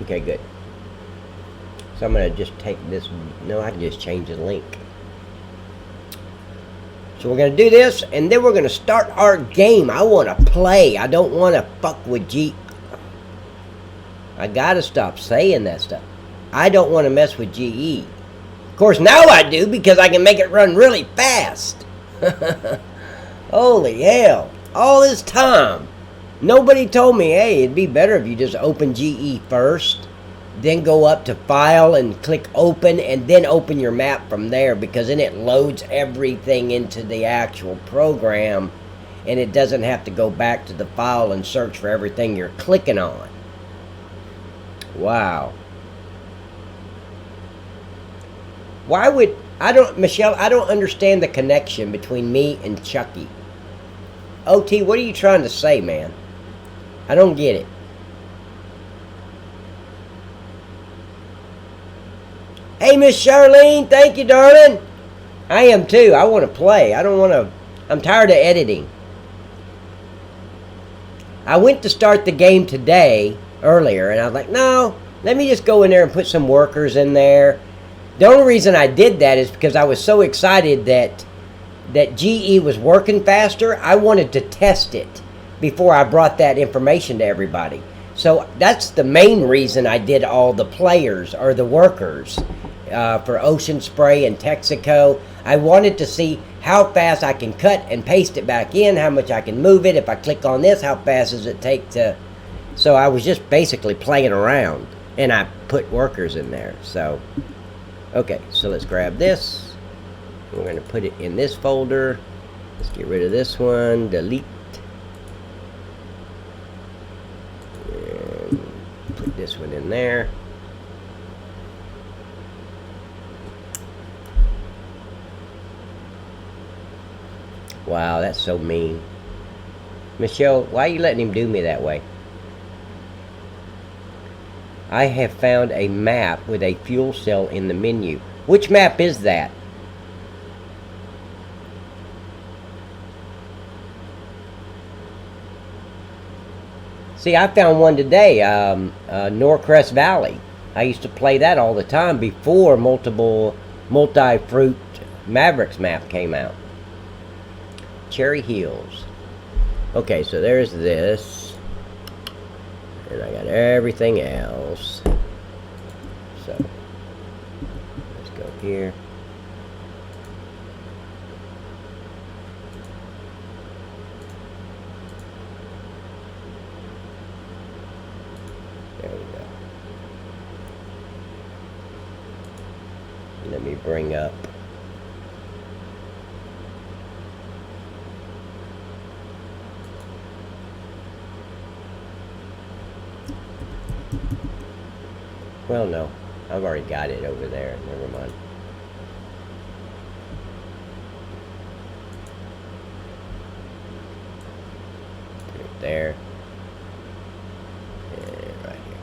Okay, good. So I'm going to just take this. No, I can just change the link. So we're going to do this, and then we're going to start our game. I want to play. I don't want to fuck with G. I got to stop saying that stuff. I don't want to mess with GE. Of course, now I do, because I can make it run really fast. Holy hell. All this time. Nobody told me, hey, it'd be better if you just open GE first, then go up to File and click Open, and then open your map from there, because then it loads everything into the actual program, and it doesn't have to go back to the file and search for everything you're clicking on. Wow. Why would... Michelle, I don't understand the connection between me and Chucky. OT, what are you trying to say, man? I don't get it. Hey, Miss Charlene, thank you, darling. I am too. I want to play. I don't want to... I'm tired of editing. I went to start the game today, earlier, and I was like, no, let me just go in there and put some workers in there. The only reason I did that is because I was so excited that GE was working faster. I wanted to test it before I brought that information to everybody. So that's the main reason I did all the players, or the workers, for Ocean Spray and Texaco. I wanted to see how fast I can cut and paste it back in, how much I can move it. If I click on this, how fast does it take to... So I was just basically playing around, and I put workers in there. So, okay, so let's grab this. We're going to put it in this folder. Let's get rid of this one, delete. And put this one in there. Wow, that's so mean. Michelle, why are you letting him do me that way? I have found a map with a fuel cell in the menu. Which map is that? See, I found one today, Norcrest Valley. I used to play that all the time before multi-fruit Mavericks map came out. Cherry Hills. Okay, so there's this. And I got everything else. So, let's go here. There we go. Let me bring up. Well, no. I've already got it over there. Never mind. Put it there. And right here.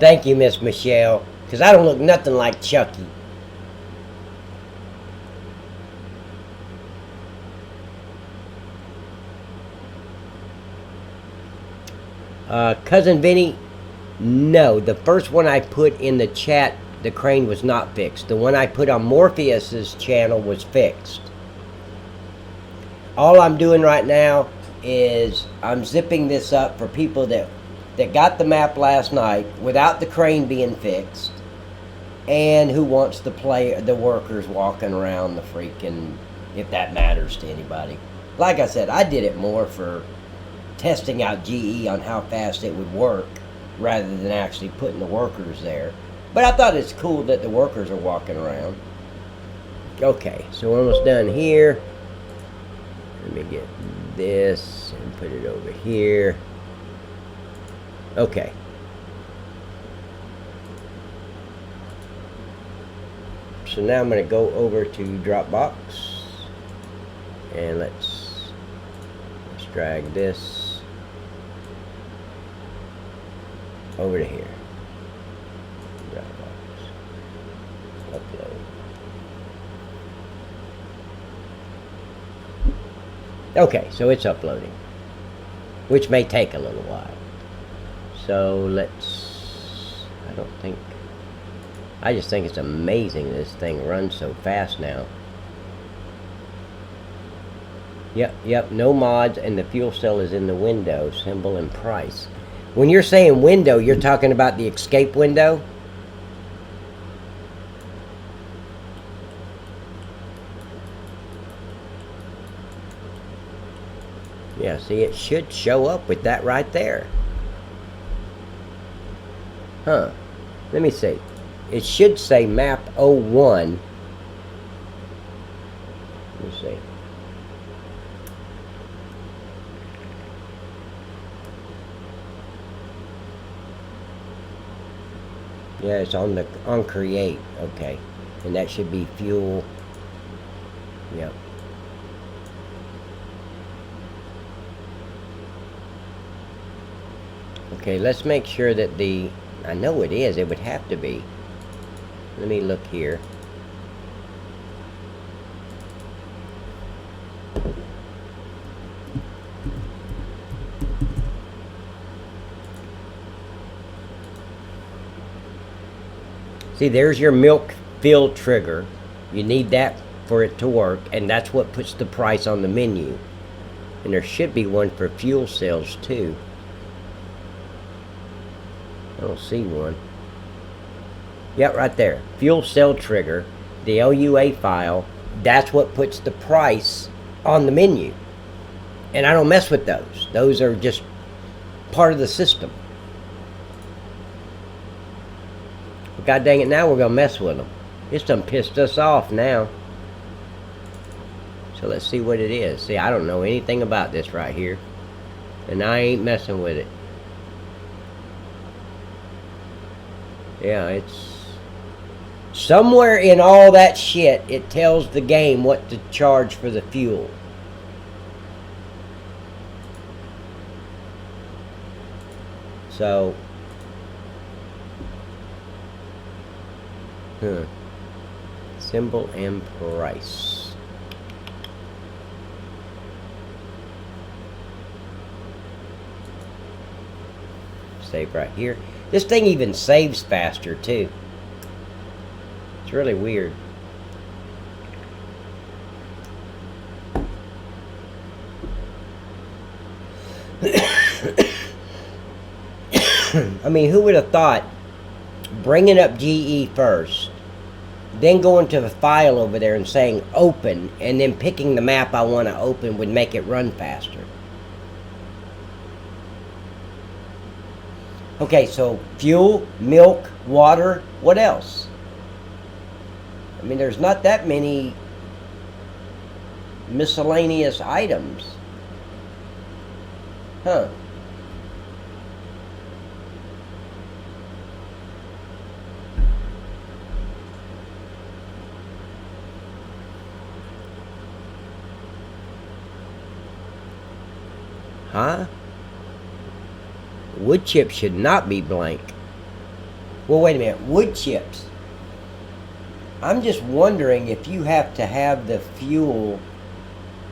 Thank you, Miss Michelle, because I don't look nothing like Chucky. Cousin Vinny, no, the first one I put in the chat, the crane was not fixed. The one I put on Morpheus's channel was fixed. All I'm doing right now is I'm zipping this up for people that got the map last night without the crane being fixed, and who wants to play the workers walking around the freaking, if that matters to anybody. Like I said, I did it more for testing out GE on how fast it would work rather than actually putting the workers there. But I thought it's cool that the workers are walking around. Okay, so we're almost done here. Let me get this and put it over here. Okay. So now I'm going to go over to Dropbox, and let's drag this. over to here. Upload. Okay, so it's uploading, which may take a little while. So let's, I just think it's amazing this thing runs so fast now. Yep, no mods, and the fuel cell is in the window, symbol and price. When you're saying window, you're talking about the escape window? Yeah, see, it should show up with that right there. Huh. Let me see. It should say map 01. Let me see. Yeah, it's on create. Okay. And that should be fuel. Yep. Okay, let's make sure that I know it is. It would have to be. Let me look here. See, there's your milk fill trigger. You need that for it to work, and that's what puts the price on the menu. And there should be one for fuel cells too. I don't see one. Yep, right there. Fuel cell trigger, the LUA file. That's what puts the price on the menu. And I don't mess with those. Those are just part of the system. But God dang it, now we're going to mess with them. It's done pissed us off now. So let's see what it is. See, I don't know anything about this right here. And I ain't messing with it. Yeah, it's somewhere in all that shit, it tells the game what to charge for the fuel. So, symbol and price. Save right here. This thing even saves faster too. It's really weird. I mean, who would have thought bringing up GE first, then going to the file over there and saying open, and then picking the map I want to open would make it run faster. Okay, so fuel, milk, water, what else? I mean, there's not that many miscellaneous items. Huh. Huh? Wood chips should not be blank. Well, wait a minute. Wood chips. I'm just wondering if you have to have the fuel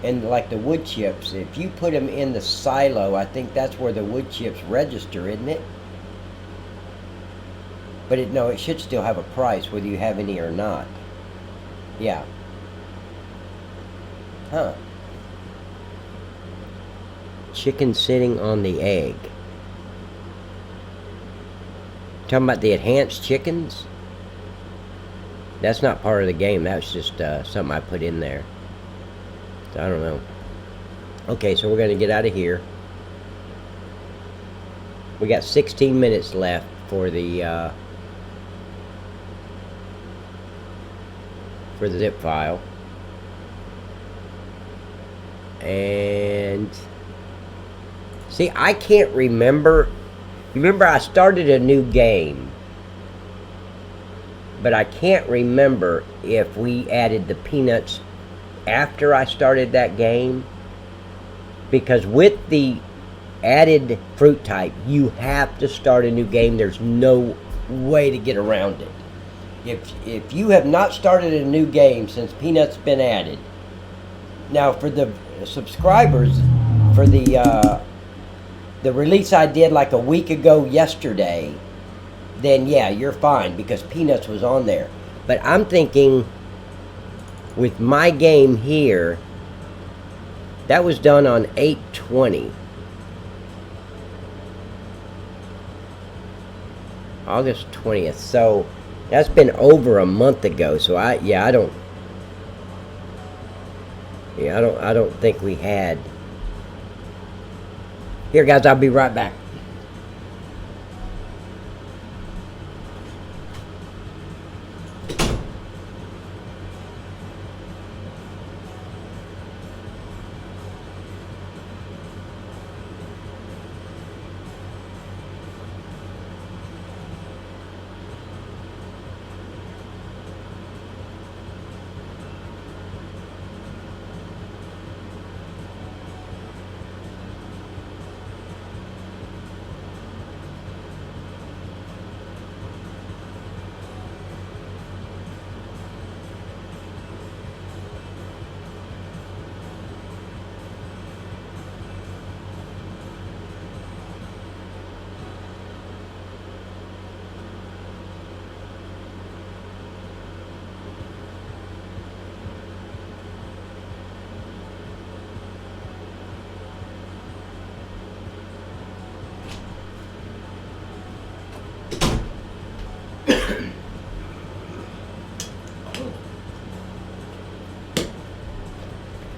and like the wood chips. If you put them in the silo, I think that's where the wood chips register, isn't it? But no, it should still have a price whether you have any or not. Yeah. Huh. Chicken sitting on the egg. Talking about the enhanced chickens? That's not part of the game. That's just something I put in there. So I don't know. Okay, so we're going to get out of here. We got 16 minutes left for the zip file. And see, I can't remember. Remember, I started a new game, but I can't remember if we added the peanuts after I started that game, because with the added fruit type, you have to start a new game. There's no way to get around it. If you have not started a new game since Peanut's been added, now for the subscribers, for the release I did like a week ago yesterday, then yeah, you're fine because Peanuts was on there. But I'm thinking with my game here, that was done on 8/20. August 20th. So that's been over a month ago. So I don't think we had. Here guys, I'll be right back.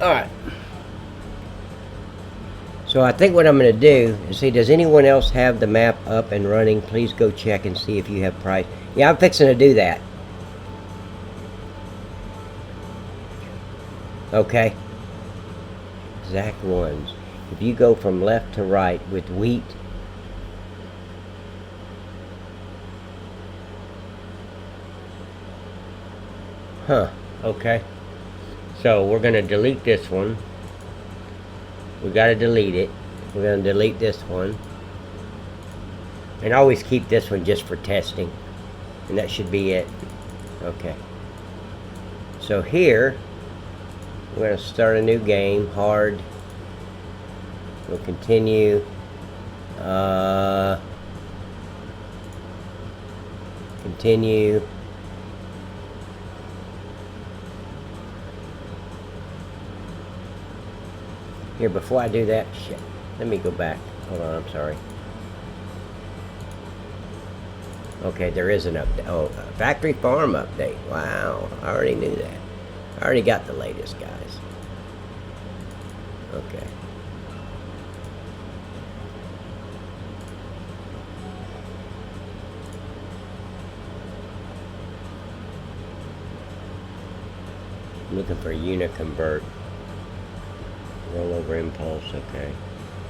Alright. So I think what I'm going to do is see, does anyone else have the map up and running? Please go check and see if you have price. Yeah, I'm fixing to do that. Okay. Exact ones. If you go from left to right with wheat, okay. So we're going to delete this one. We got to delete it. We're going to delete this one. And always keep this one just for testing. And that should be it. Okay. So here, we're going to start a new game. Hard. We'll continue. Continue. Here, before I do that, shit, let me go back. Hold on, I'm sorry. Okay, there is an update. Oh, factory farm update. Wow, I already knew that. I already got the latest, guys. Okay. I'm looking for Uniconvert. Rollover impulse, okay.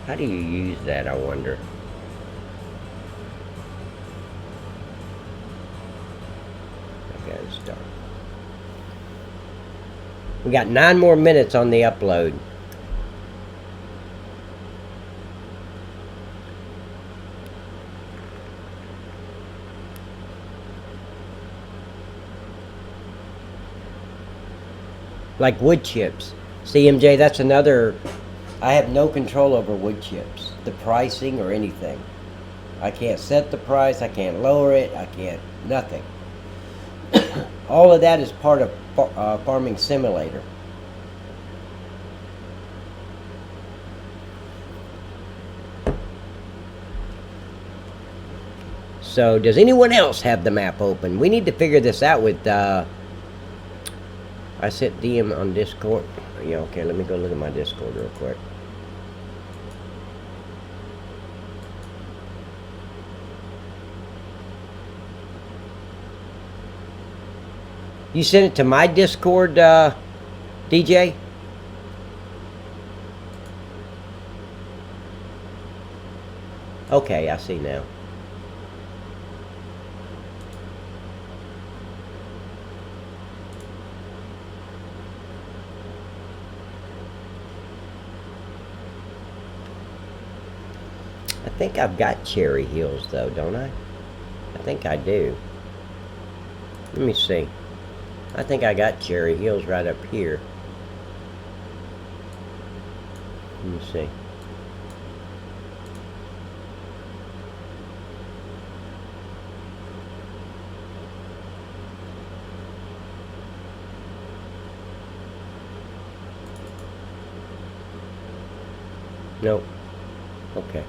How do you use that, I wonder? Okay, let's start. We got 9 more minutes on the upload. Like wood chips. CMJ, that's another. I have no control over wood chips, the pricing or anything. I can't set the price, I can't lower it, I can't, nothing. All of that is part of Farming Simulator. So, does anyone else have the map open? We need to figure this out with, I sent DM on Discord. Yeah, okay, let me go look at my Discord real quick. You sent it to my Discord, DJ? Okay, I see now. think I've got cherry hills though, don't I? I think I do. Let me see. I think I got cherry hills right up here. Let me see. Nope. Okay.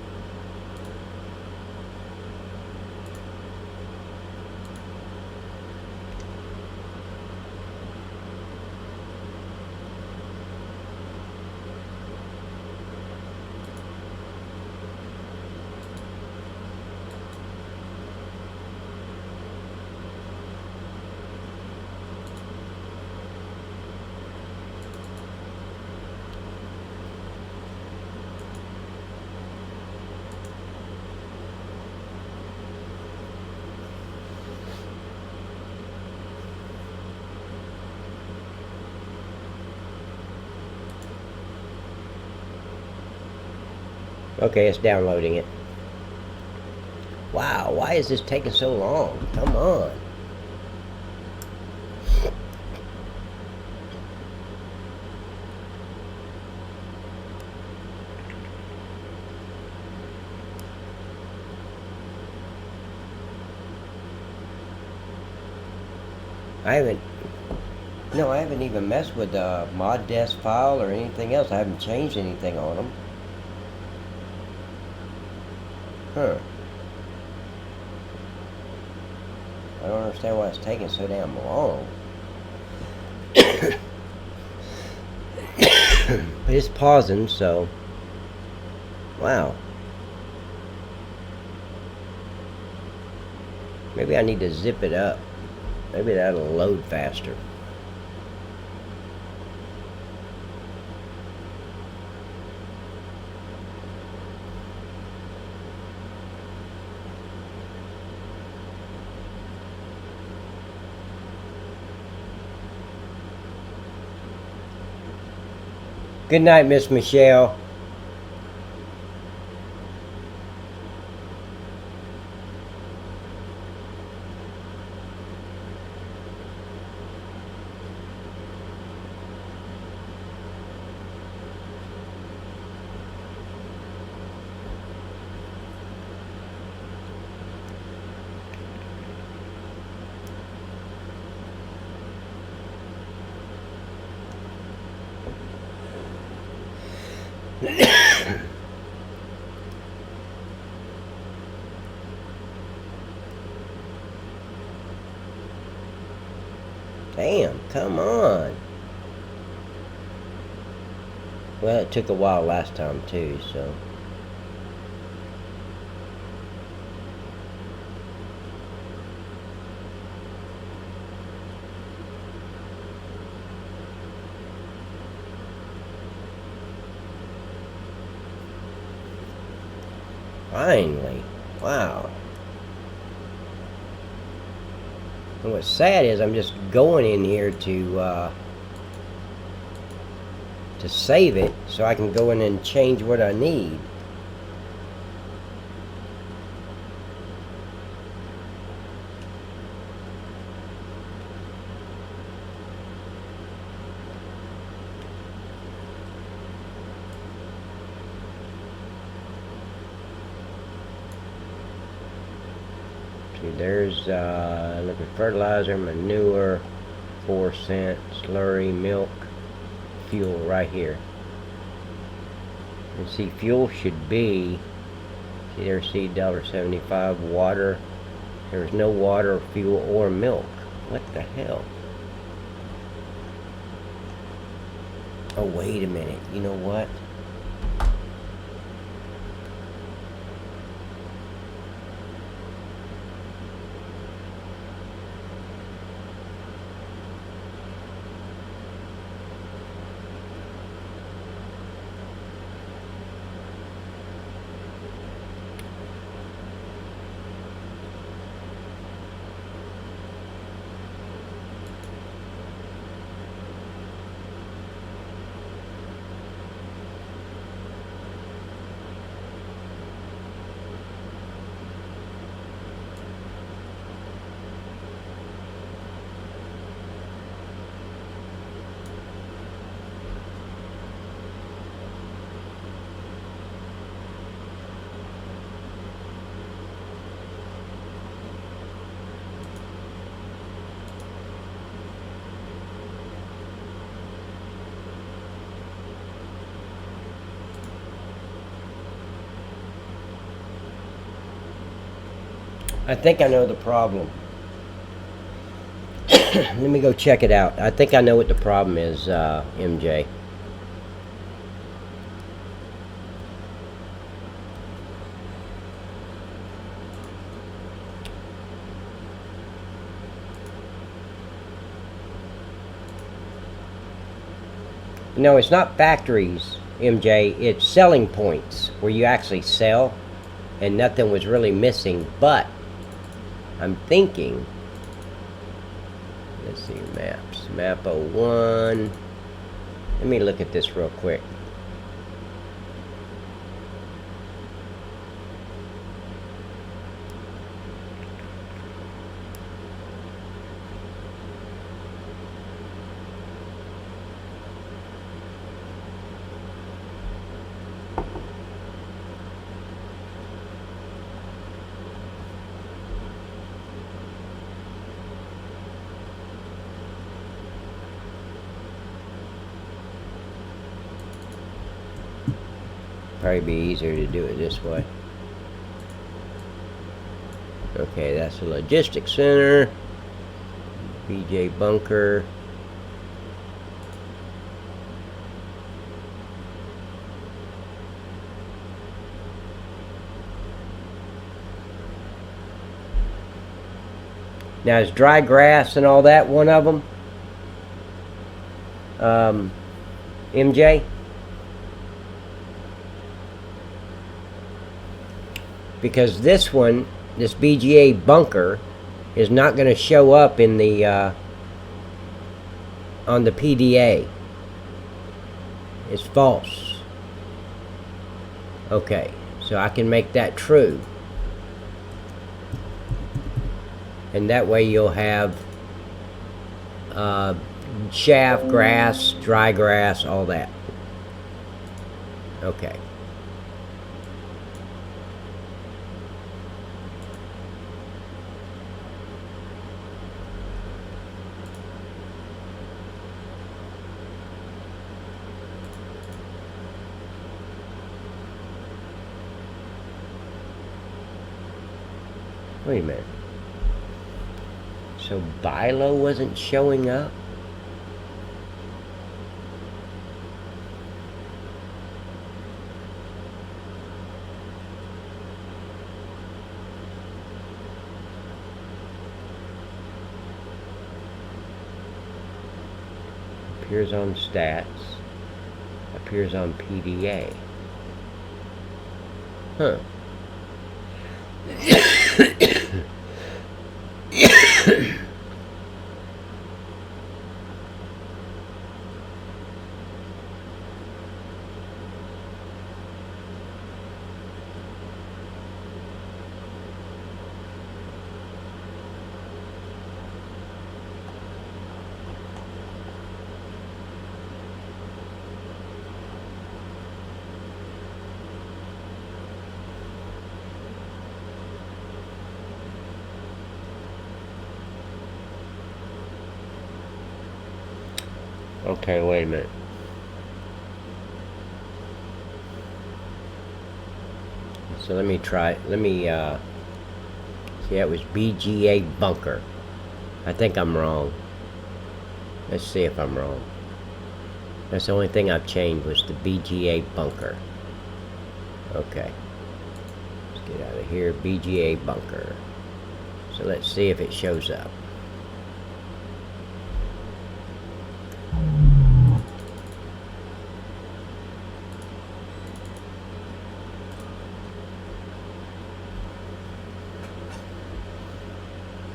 Okay, it's downloading it. Wow, why is this taking so long? Come on. I haven't even messed with the mod desk file or anything else. I haven't changed anything on them. Huh. I don't understand why it's taking so damn long. But it's pausing, so... Wow. Maybe I need to zip it up. Maybe that'll load faster. Good night, Miss Michelle. Damn, come on. Well, it took a while last time too, so... Finally. Wow. And what's sad is I'm just going in here to save it so I can go in and change what I need. There's liquid fertilizer, manure, 4 cent, slurry, milk, fuel right here. And see, fuel should be, see there's $1.75, water. There's no water, fuel, or milk. What the hell? Oh, wait a minute. You know what? I think I know the problem. Let me go check it out. I think I know what the problem is, MJ. No, it's not factories, MJ. It's selling points where you actually sell, and nothing was really missing. But I'm thinking, let's see, maps, map 01. Let me look at this real quick. Probably be easier to do it this way. Okay, that's the logistics center. BJ bunker. Now is dry grass and all that one of them? MJ? Because this one, this BGA bunker, is not going to show up in the on the PDA. It's false. Okay, so I can make that true, and that way you'll have shaft, grass, dry grass, all that. Okay. Wait a minute. So Bilo wasn't showing up? Appears on stats. Appears on PDA. Huh. Okay, wait a minute. So let me try, see, that was BGA bunker. I think I'm wrong. Let's see if I'm wrong. That's the only thing I've changed was the BGA bunker. Okay. Let's get out of here, BGA bunker. So let's see if it shows up.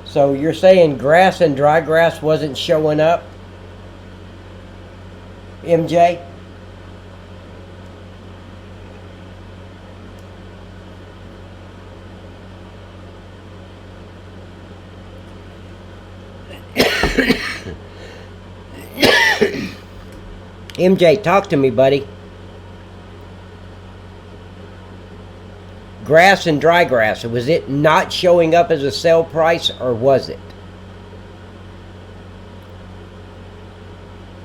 So you're saying grass and dry grass wasn't showing up, MJ? MJ, talk to me, buddy. Grass and dry grass, was it not showing up as a sale price, or was it?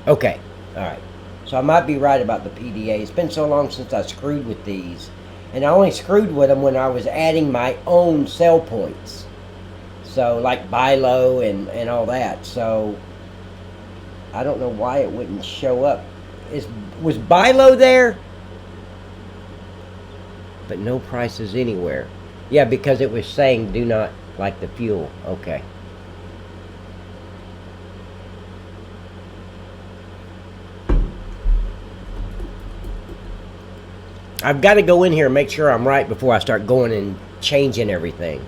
Okay, alright. So I might be right about the PDA. It's been so long since I screwed with these. And I only screwed with them when I was adding my own sell points. So like buy low and all that. So I don't know why it wouldn't show up. Was buy low there? But no prices anywhere. Yeah, because it was saying do not like the fuel. Okay. I've got to go in here and make sure I'm right before I start going and changing everything.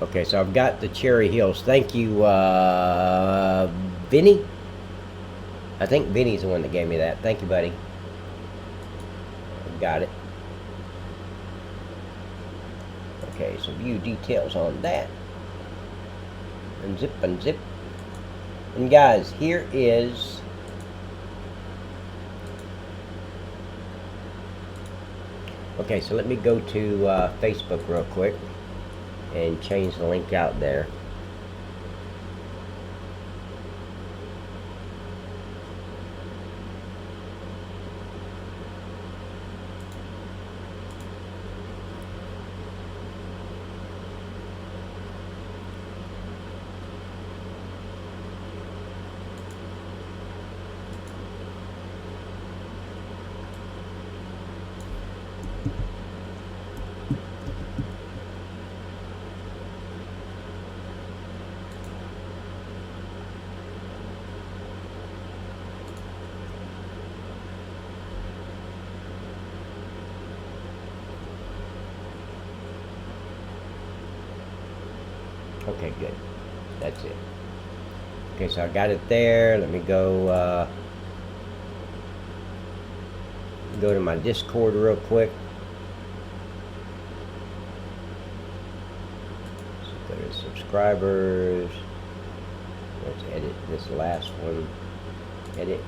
Okay, so I've got the Cherry Hills. Thank you, Vinny. I think Vinny's the one that gave me that. Thank you, buddy. Got it. Okay, so view details on that. Unzip, unzip. And guys, here is okay, so let me go to Facebook real quick and change the link out there. Okay, good. That's it. Okay, so I got it there. Let me go to my Discord real quick. So go to subscribers. Let's edit this last one. Edit.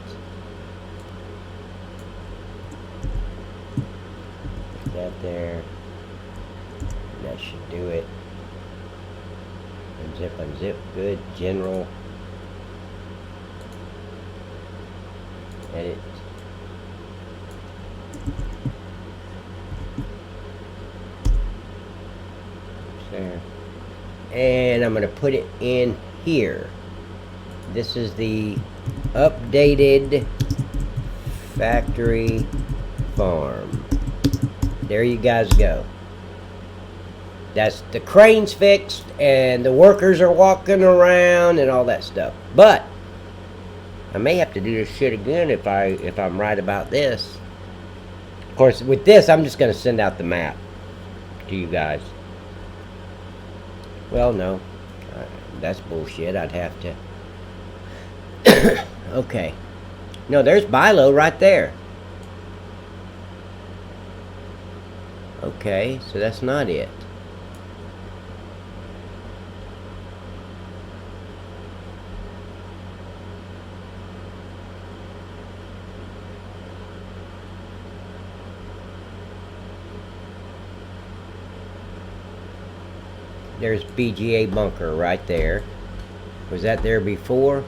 Put that there. And that should do it. Unzip, unzip. Good. General. Edit. There. And I'm going to put it in here. This is the updated factory farm. There you guys go. That's the crane's fixed and the workers are walking around and all that stuff. But I may have to do this shit again if I'm right about this. Of course, with this, I'm just going to send out the map to you guys. Well, no. That's bullshit. I'd have to. Okay. No, there's Bilo right there. Okay, so that's not it. There's BGA bunker right there. Was that there before?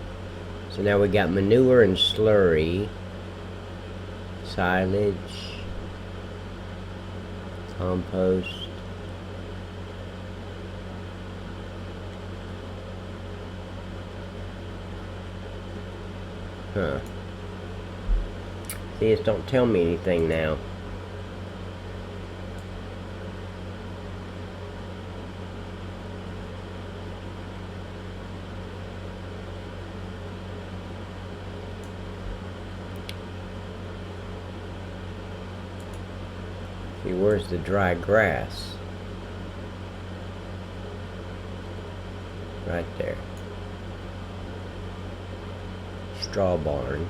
So now we got manure and slurry, silage, compost. Huh. See, just don't tell me anything now. See, where's the dry grass? Right there. Straw barn.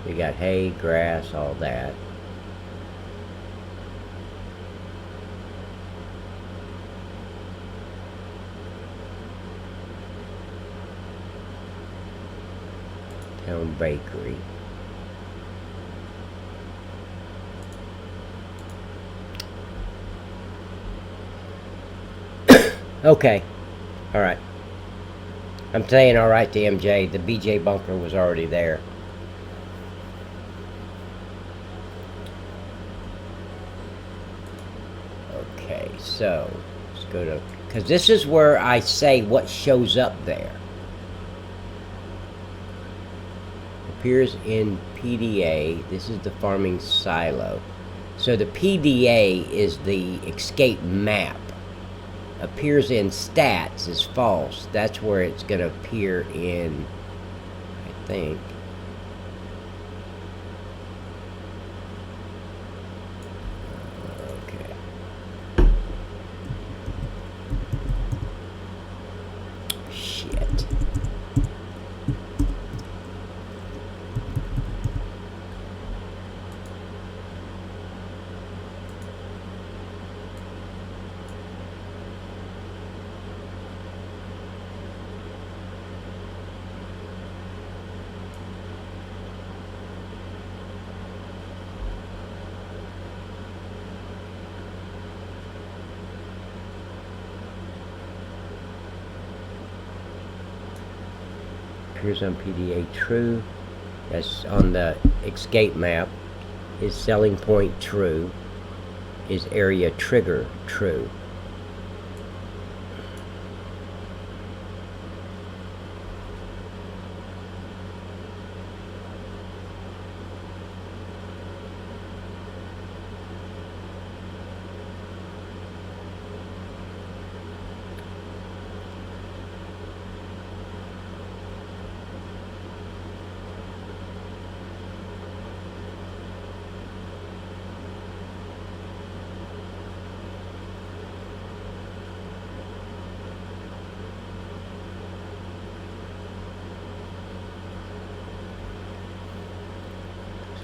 We got hay, grass, all that. Town bakery. Okay. Alright. I'm saying alright to MJ. The BJ bunker was already there. Okay, so let's go to, because this is where I say what shows up there. Appears in PDA. This is the farming silo. So the PDA is the escape map. Appears in stats is false. That's where it's going to appear in, I think. Appears on PDA true. That's on the escape map. Is selling point true? Is area trigger true?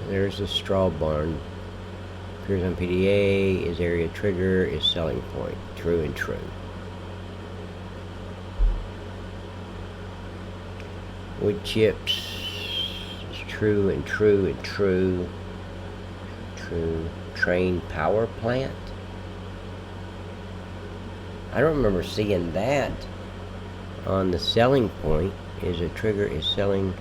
There's the straw barn. Appears on PDA. Is area trigger. Is selling point. True and true. Wood chips. Is true and true and true. True. Train power plant. I don't remember seeing that on the selling point. Is a trigger. Is selling.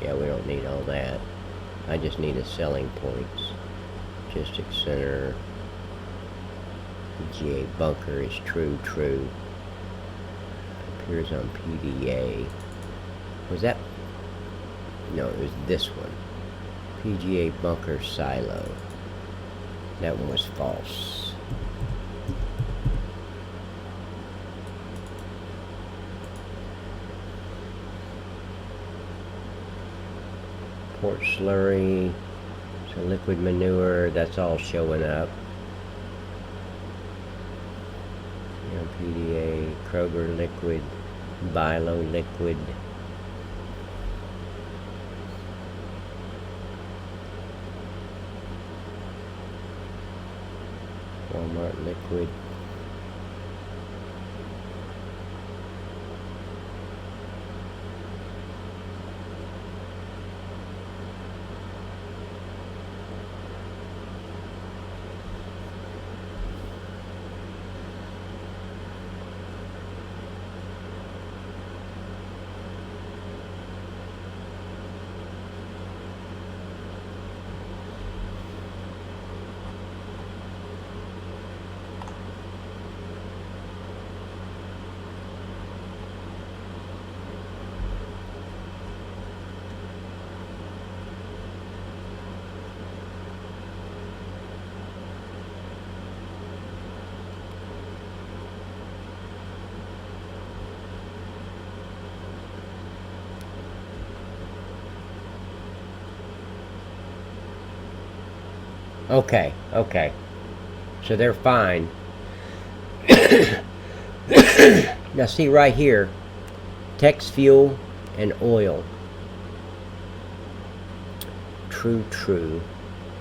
Yeah, we don't need all that. I just need a selling points. Logistic center. GA bunker is true, true. Appears on PDA. Was that? No, it was this one. PGA bunker silo. That one was false. Port slurry, so liquid manure, that's all showing up. PDA, Kroger liquid, Bilo liquid. Walmart liquid. Okay, okay. So they're fine. Now see right here, text fuel and oil. true, true.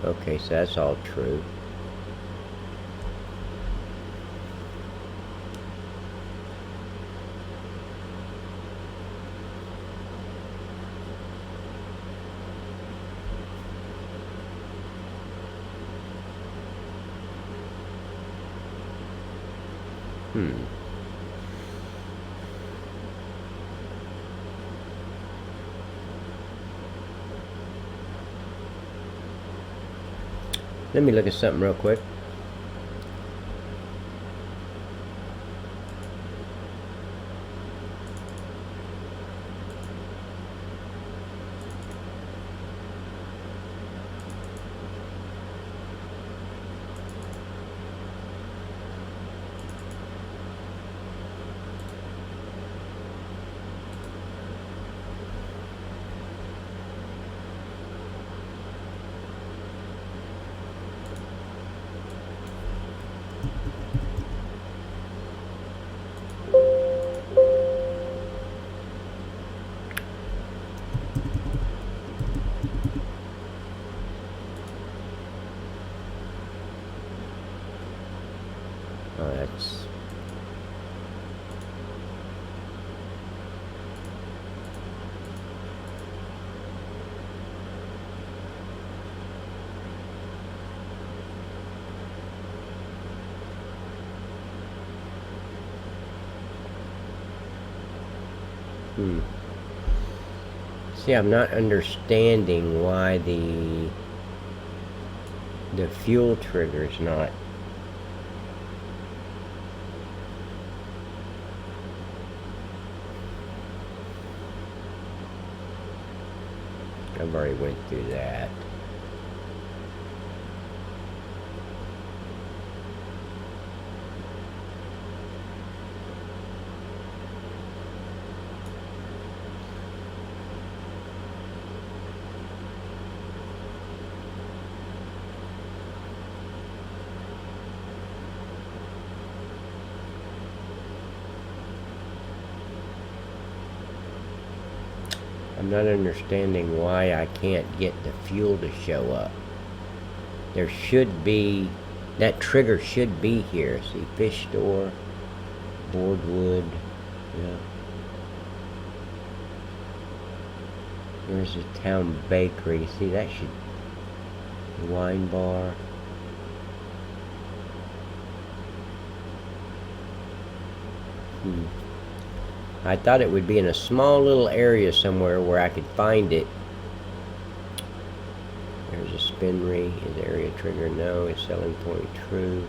Okay, so that's all true. Let me look at something real quick. Oh, that's... See, I'm not understanding why the fuel trigger is not... I've already went through that. I'm not understanding why I can't get the fuel to show up. There should be, that trigger should be here. See, fish store, boardwood, yeah. There's a town bakery. See, that should, wine bar. I thought it would be in a small little area somewhere where I could find it. There's a spinnery. Is area trigger? No. Is selling point true?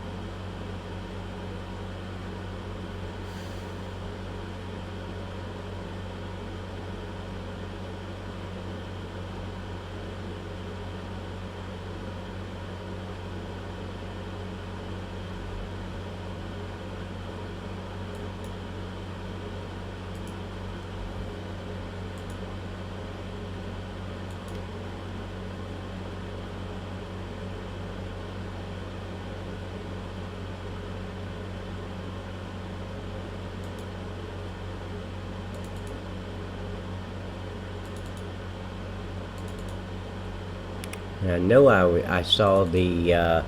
And I know I saw the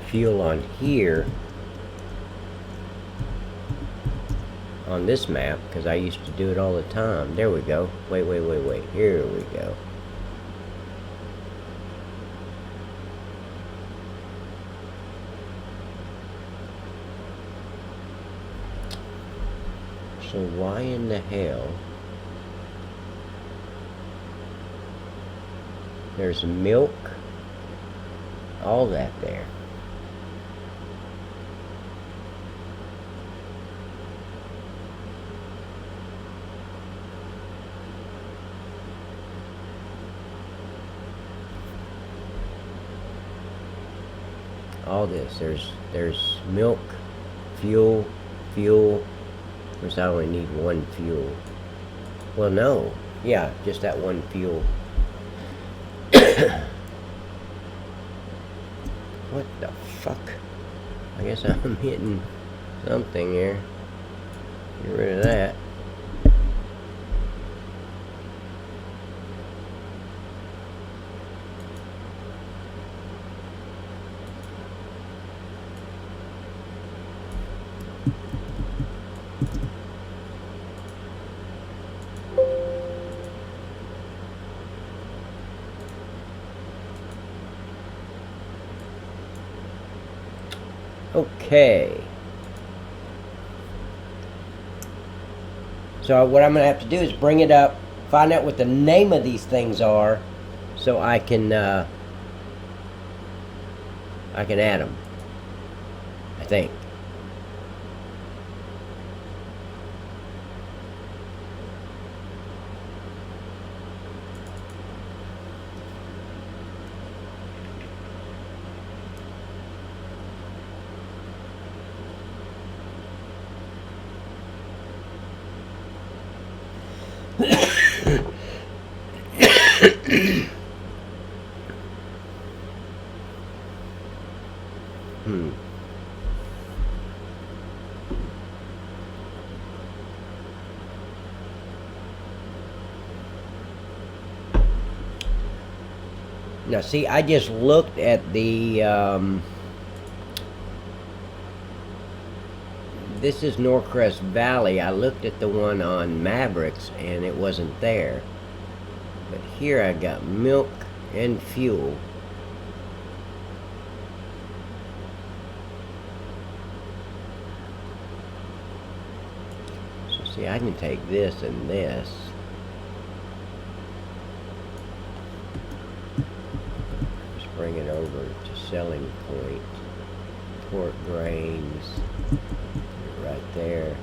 fuel on here on this map because I used to do it all the time. There we go. Wait. Here we go. So why in the hell? There's milk, all that there. All this, there's milk, fuel. Of course, I only need one fuel. Well, no, yeah, just that one fuel. What the fuck? I guess I'm hitting something here. Get rid of that. Okay. So what I'm going to have to do is bring it up, find out what the name of these things are, so I can add them, I think. Now, see, I just looked at the, this is Norcrest Valley. I looked at the one on Mavericks, and it wasn't there. But here I got milk and fuel. So, see, I can take this and this. Bring it over to selling point, port grains, right there,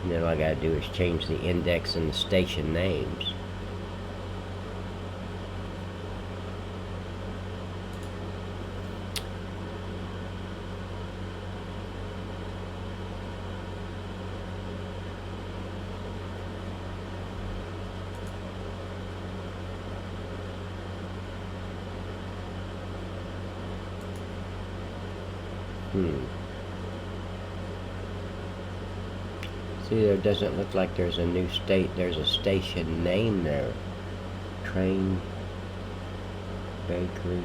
and then all I gotta do is change the index and the station names. See, there doesn't look like there's a new state. There's a station name there. Train, bakery.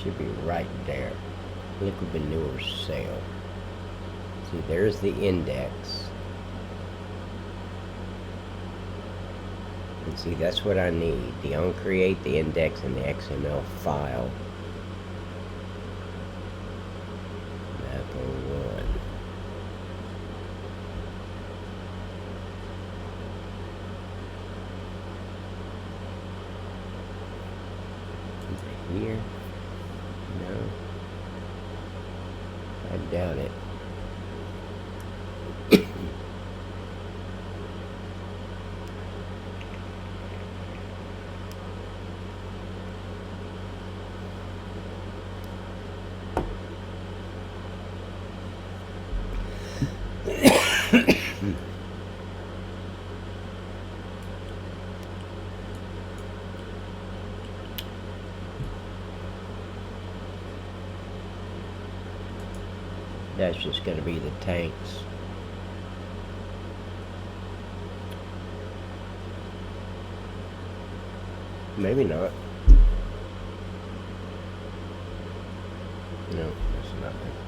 Should be right there. Liquid manure sale. See, there's the index. And see, that's what I need. The uncreate, the index, and the XML file. Map 01. Here. No. I doubt it. That's just going to be the tanks. Maybe not. No, that's not it.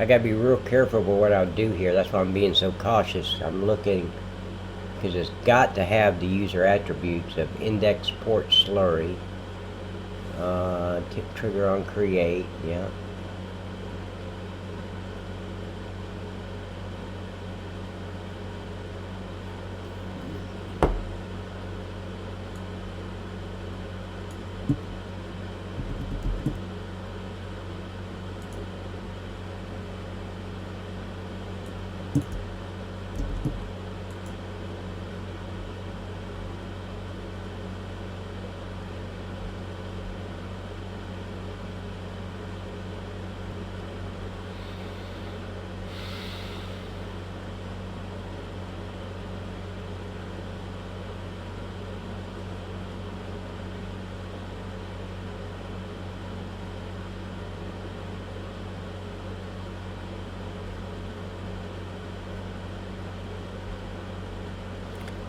I gotta be real careful with what I'll do here. That's why I'm being so cautious. I'm looking, because it's got to have the user attributes of index port slurry. Tip trigger on create, yeah.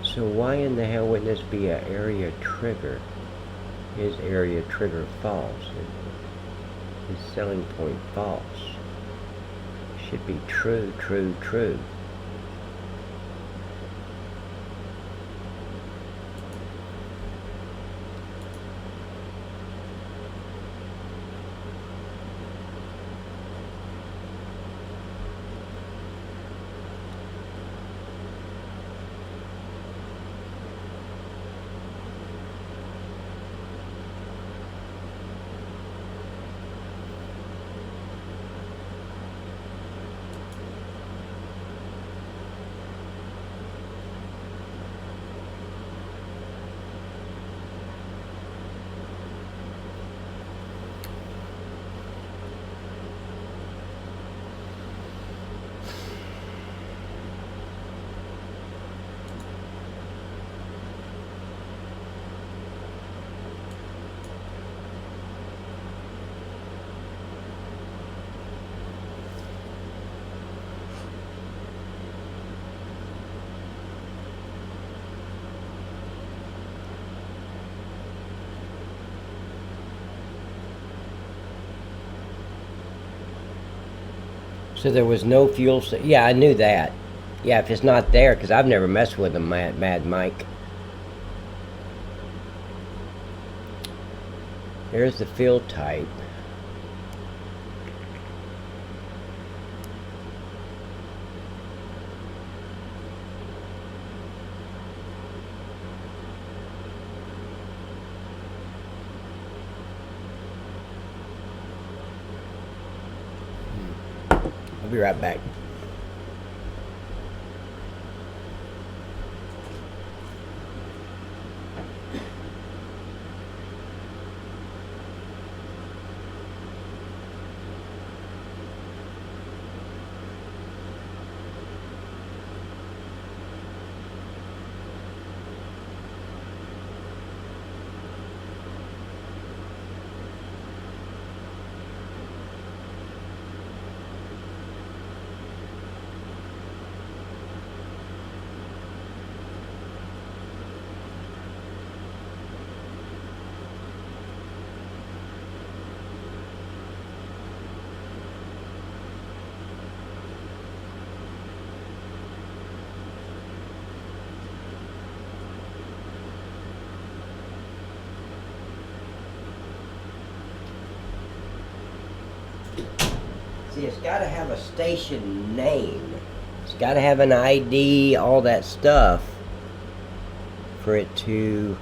So why in the hell wouldn't this be an area trigger? Is area trigger false? Is selling point false? Should be true, true, true. So there was no fuel. Yeah, I knew that. Yeah, if it's not there, because I've never messed with them, Mad Mike. There's the field type. I'll be right back. See, it's got to have a station name. It's got to have an ID, all that stuff, for it to...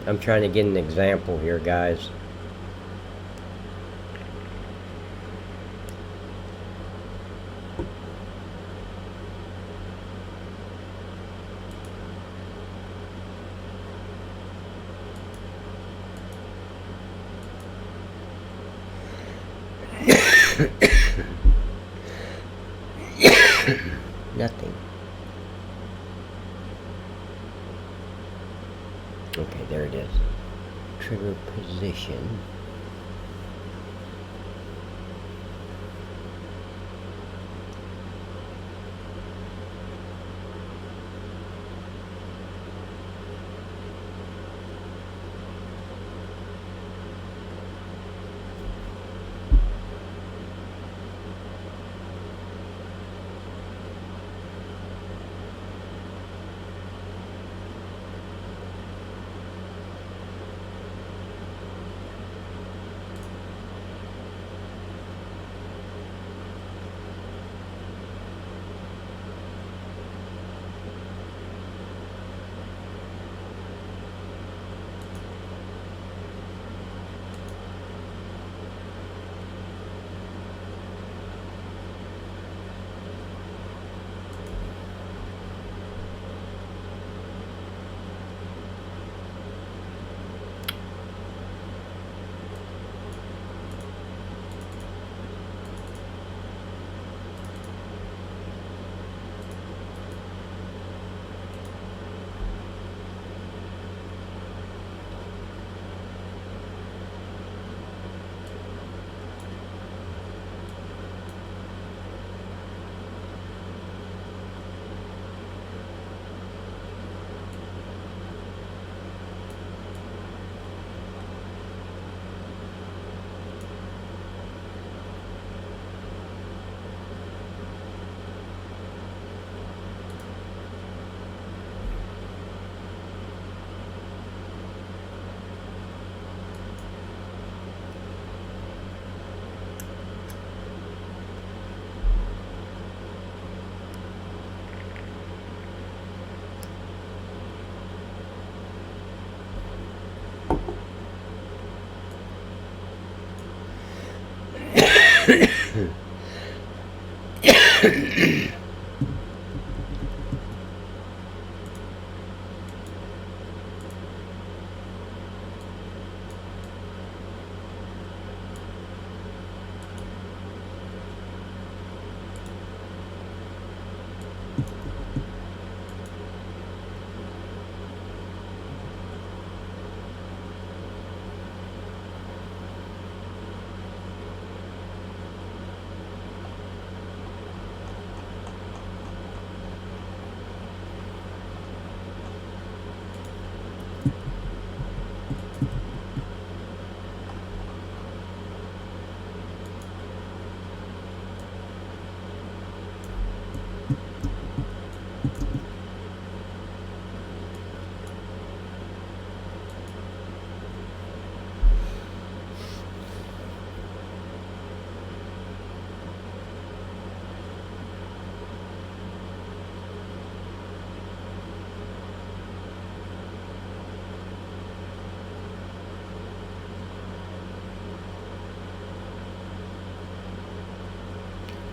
I'm trying to get an example here, guys. Nothing. Okay, there it is. Trigger position.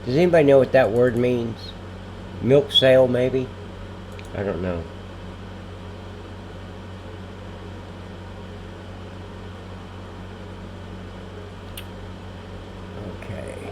Does anybody know what that word means? Milk sale, maybe? I don't know. Okay.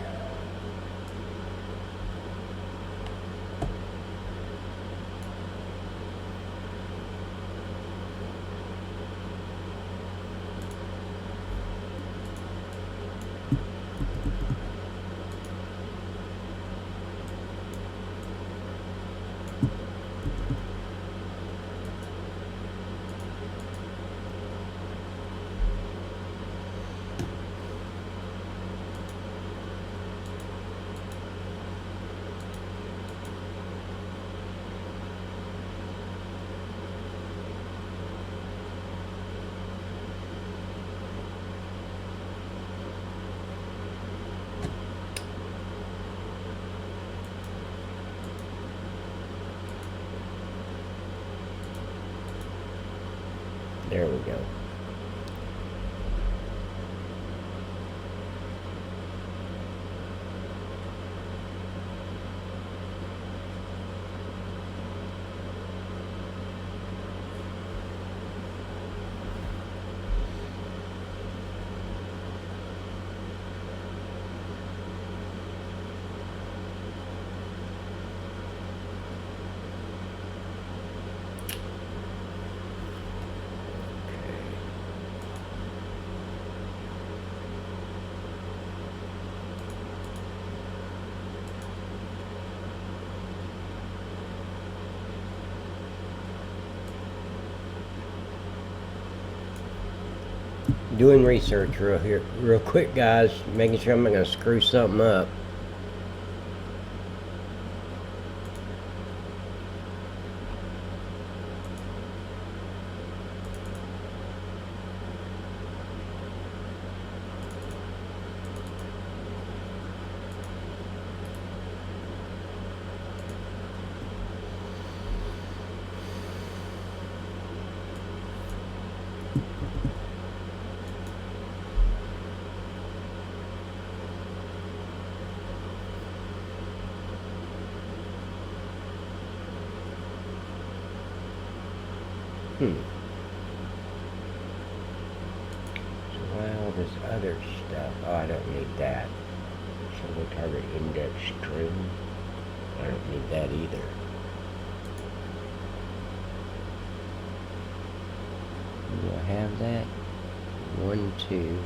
There we go. Doing research real quick, guys. Making sure I'm not going to screw something up. So well, this other stuff. Oh, I don't need that. Single target index string. I don't need that either. Do I have that? 1, 2.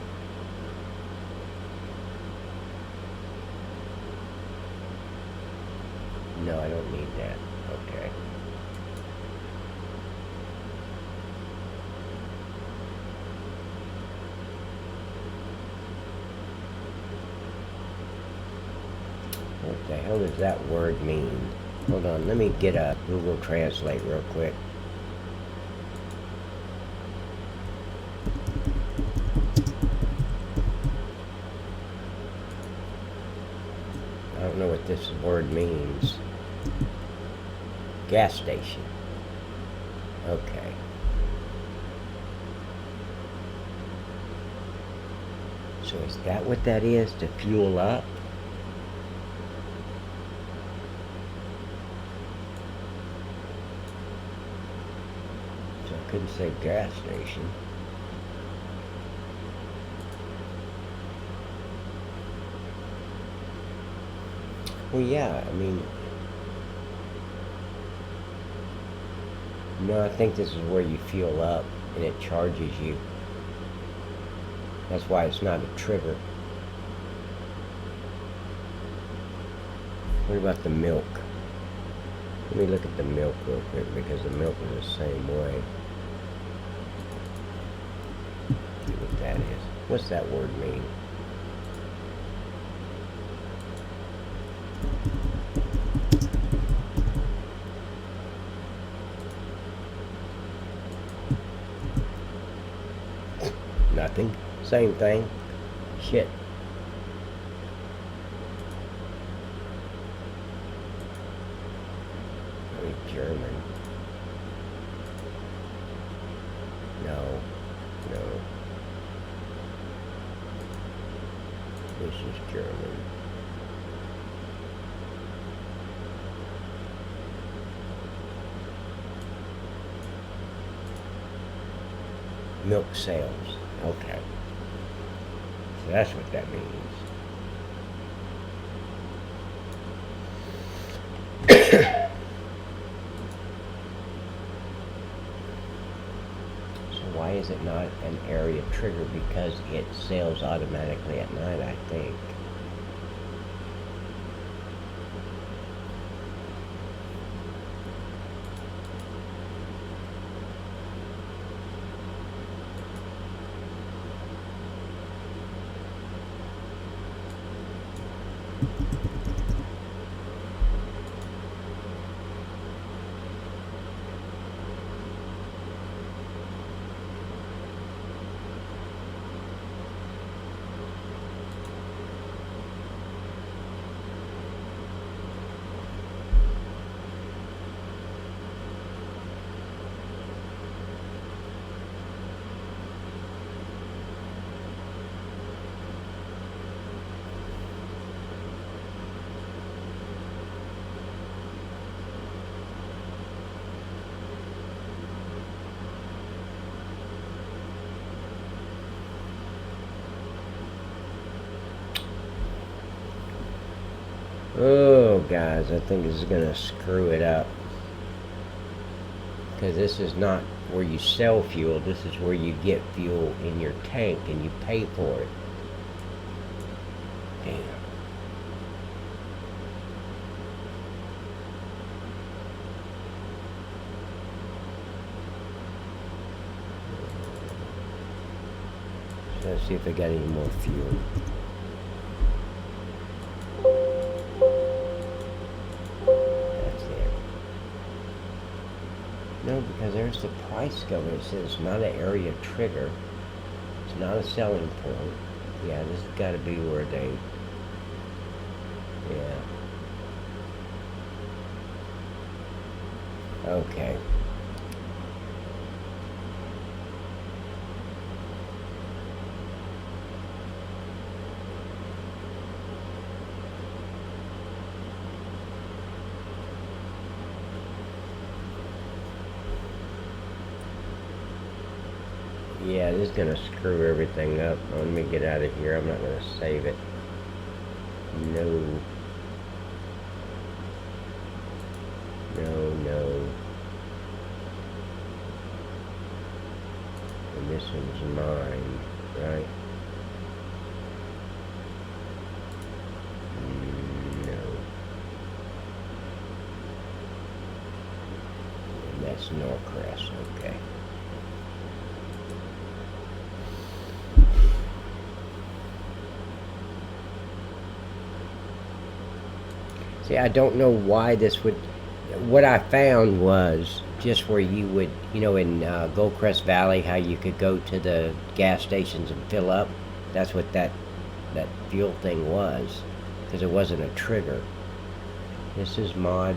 No, I don't need that. Okay. What the hell does that word mean? Hold on, let me get a Google Translate real quick. I don't know what this word means. Gas station. Okay. So is that what that is, to fuel up? So I couldn't say gas station. Well, yeah, I mean, no, I think this is where you fuel up and it charges you. That's why it's not a trigger. What about the milk? Let me look at the milk real quick, because the milk is the same way. See what that is. What's that word mean? Nothing. Same thing. Shit. Maybe German. No. No. This is German. Milk sales. Okay. So that's what that means. So why is it not an area trigger? Because it sells automatically at night, I think. Oh, guys, I think this is going to screw it up. Because this is not where you sell fuel. This is where you get fuel in your tank and you pay for it. Damn. Let's see if I got any more fuel. That's it. No, because there's the price going. It says not an area trigger. It's not a selling point. Yeah, this has got to be where they... Yeah. Okay. Yeah, this is going to screw everything up. Let me get out of here. I'm not going to save it. No. No. And this one's mine, right? No. And that's Norcrest, okay. See, I don't know why this would... What I found was just where you would, you know, in Goldcrest Valley, how you could go to the gas stations and fill up. That's what that fuel thing was, because it wasn't a trigger. This is mod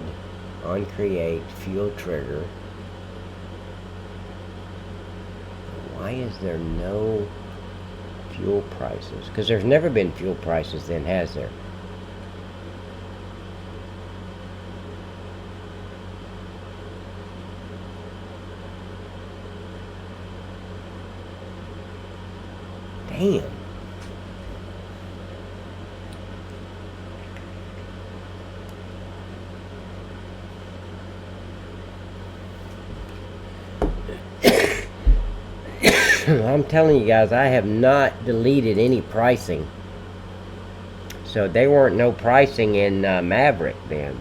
on create fuel trigger. Why is there no fuel prices? Because there's never been fuel prices then, has there? Damn. I'm telling you guys, I have not deleted any pricing. So there weren't no pricing in Maverick then.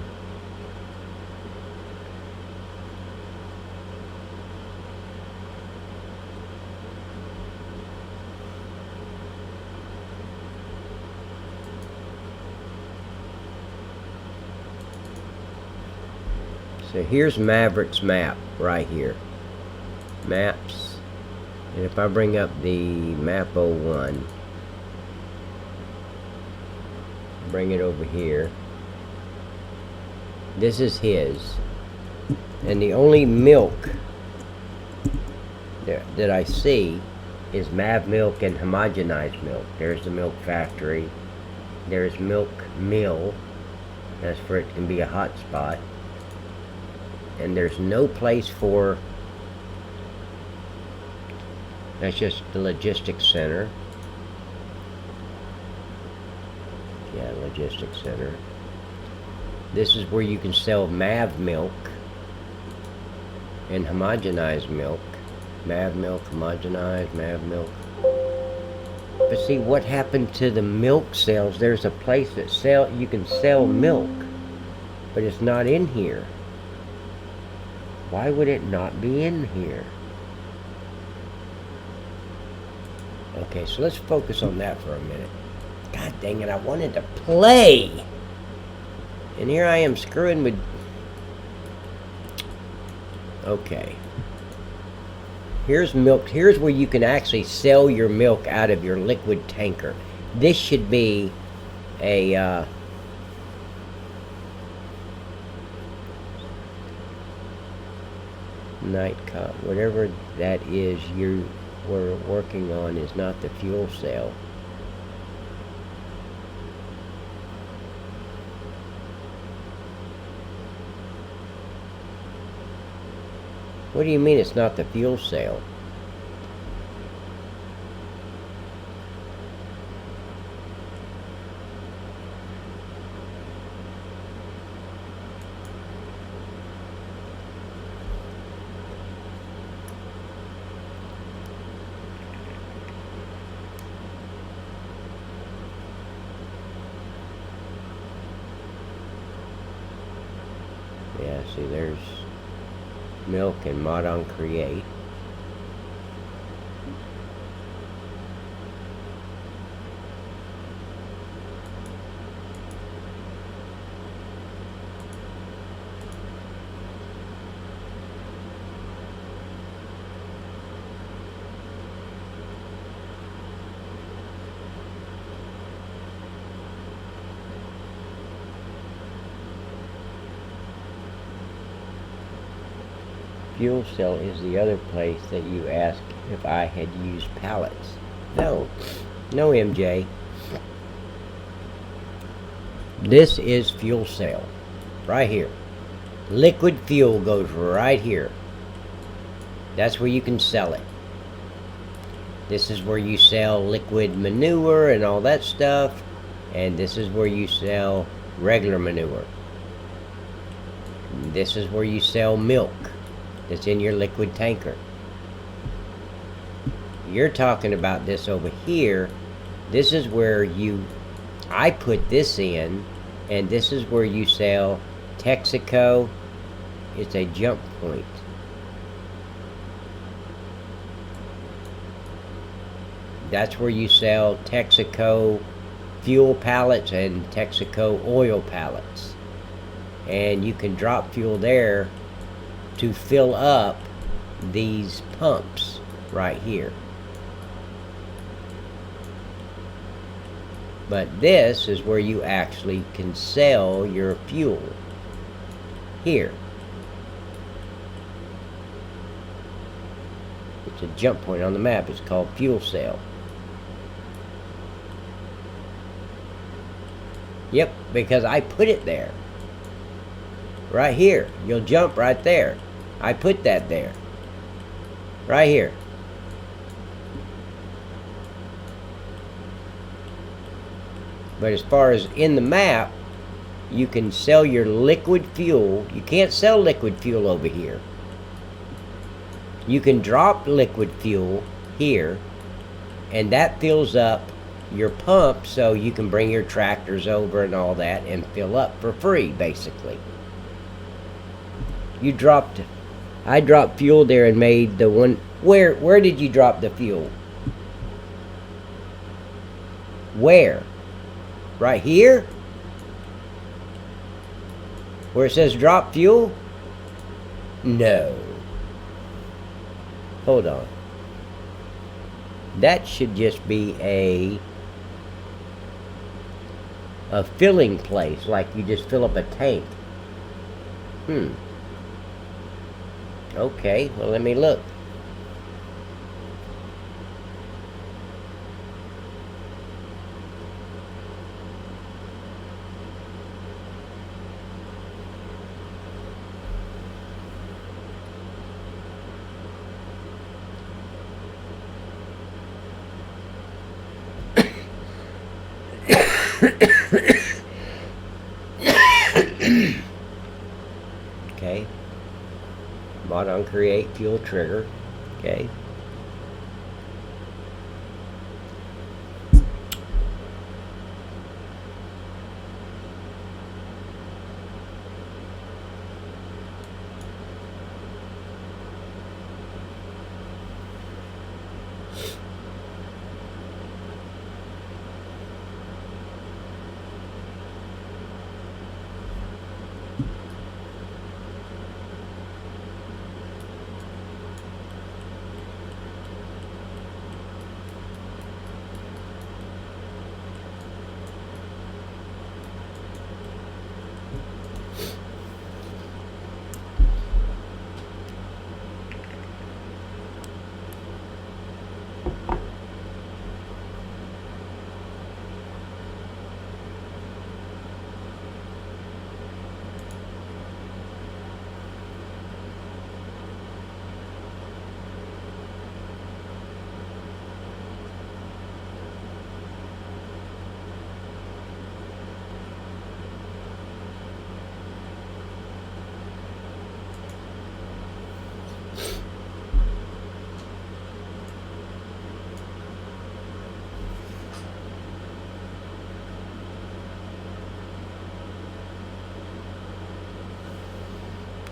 So here's Maverick's map right here. Maps. And if I bring up the map 01, bring it over here. This is his. And the only milk that I see is Mav milk and homogenized milk. There's the milk factory. There's milk mill. That's for it can be a hot spot. And there's no place for... That's just the logistics center. Yeah, logistics center. This is where you can sell Mav milk and homogenized milk. Mav milk, homogenized, Mav milk. But see, what happened to the milk sales? There's a place that you can sell milk, but it's not in here. Why would it not be in here? Okay, so let's focus on that for a minute. God dang it, I wanted to play! And here I am screwing with... Okay. Here's milk. Here's where you can actually sell your milk out of your liquid tanker. This should be a... Nightcop, whatever that is you were working on is not the fuel cell. What do you mean it's not the fuel cell? Yeah, see, there's milk and mod on create. Fuel cell is the other place that you asked if I had used pallets. No, MJ. This is fuel cell, right here. Liquid fuel goes right here. That's where you can sell it. This is where you sell liquid manure and all that stuff. And this is where you sell regular manure. This is where you sell milk that's in your liquid tanker. You're talking about this over here. This is where I put this in, and this is where you sell Texaco. It's a jump point. That's where you sell Texaco fuel pallets and Texaco oil pallets. And you can drop fuel there to fill up these pumps right here. But this is where you actually can sell your fuel. Here. It's a jump point on the map. It's called fuel cell. Yep, because I put it there. Right here. You'll jump right there. I put that there. Right here. But as far as in the map, you can sell your liquid fuel. You can't sell liquid fuel over here. You can drop liquid fuel here, and that fills up your pump, so you can bring your tractors over and all that and fill up for free, basically. I dropped fuel there and made the one. Where did you drop the fuel? Where? Right here? Where it says drop fuel? No. Hold on. That should just be a filling place, like you just fill up a tank. Okay, well, let me look. Okay. Mod on create fuel trigger. Okay.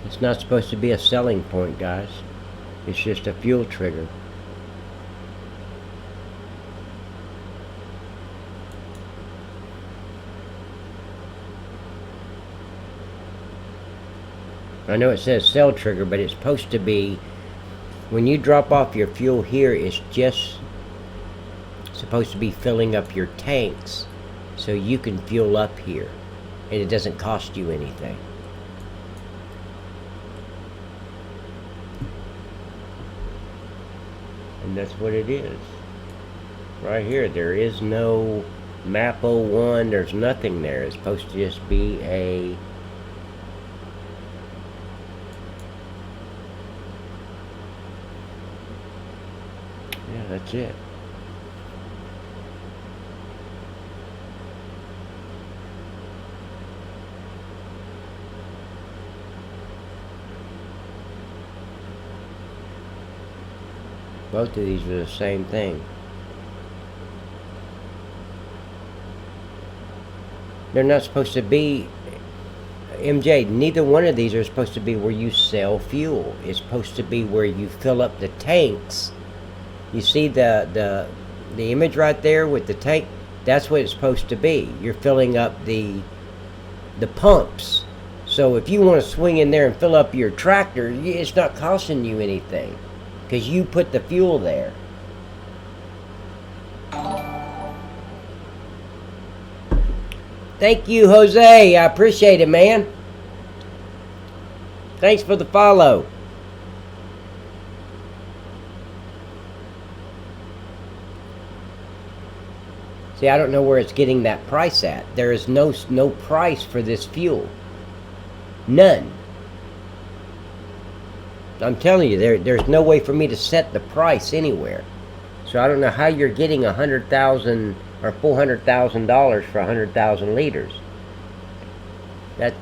It's not supposed to be a selling point, guys. It's just a fuel trigger. I know it says sell trigger, but it's supposed to be, when you drop off your fuel here, it's just supposed to be filling up your tanks so you can fuel up here and it doesn't cost you anything. And that's what it is. Right here, there is no map 01, there's nothing there. It's supposed to just be a yeah, that's it. Both of these are the same thing. They're not supposed to be, MJ, neither one of these are supposed to be where you sell fuel. It's supposed to be where you fill up the tanks. You see the image right there with the tank? That's what it's supposed to be. You're filling up the pumps. So if you want to swing in there and fill up your tractor, it's not costing you anything, because you put the fuel there. Thank you, Jose. I appreciate it, man. Thanks for the follow. See, I don't know where it's getting that price at. There is no price for this fuel. None. I'm telling you, there's no way for me to set the price anywhere. So I don't know how you're getting $100,000 or $400,000 for 100,000 liters. That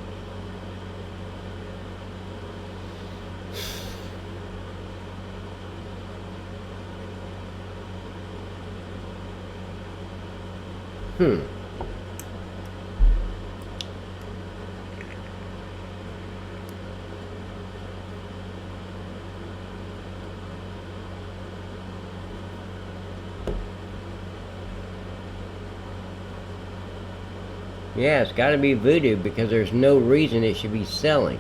Yeah, it's got to be voodoo, because there's no reason it should be selling.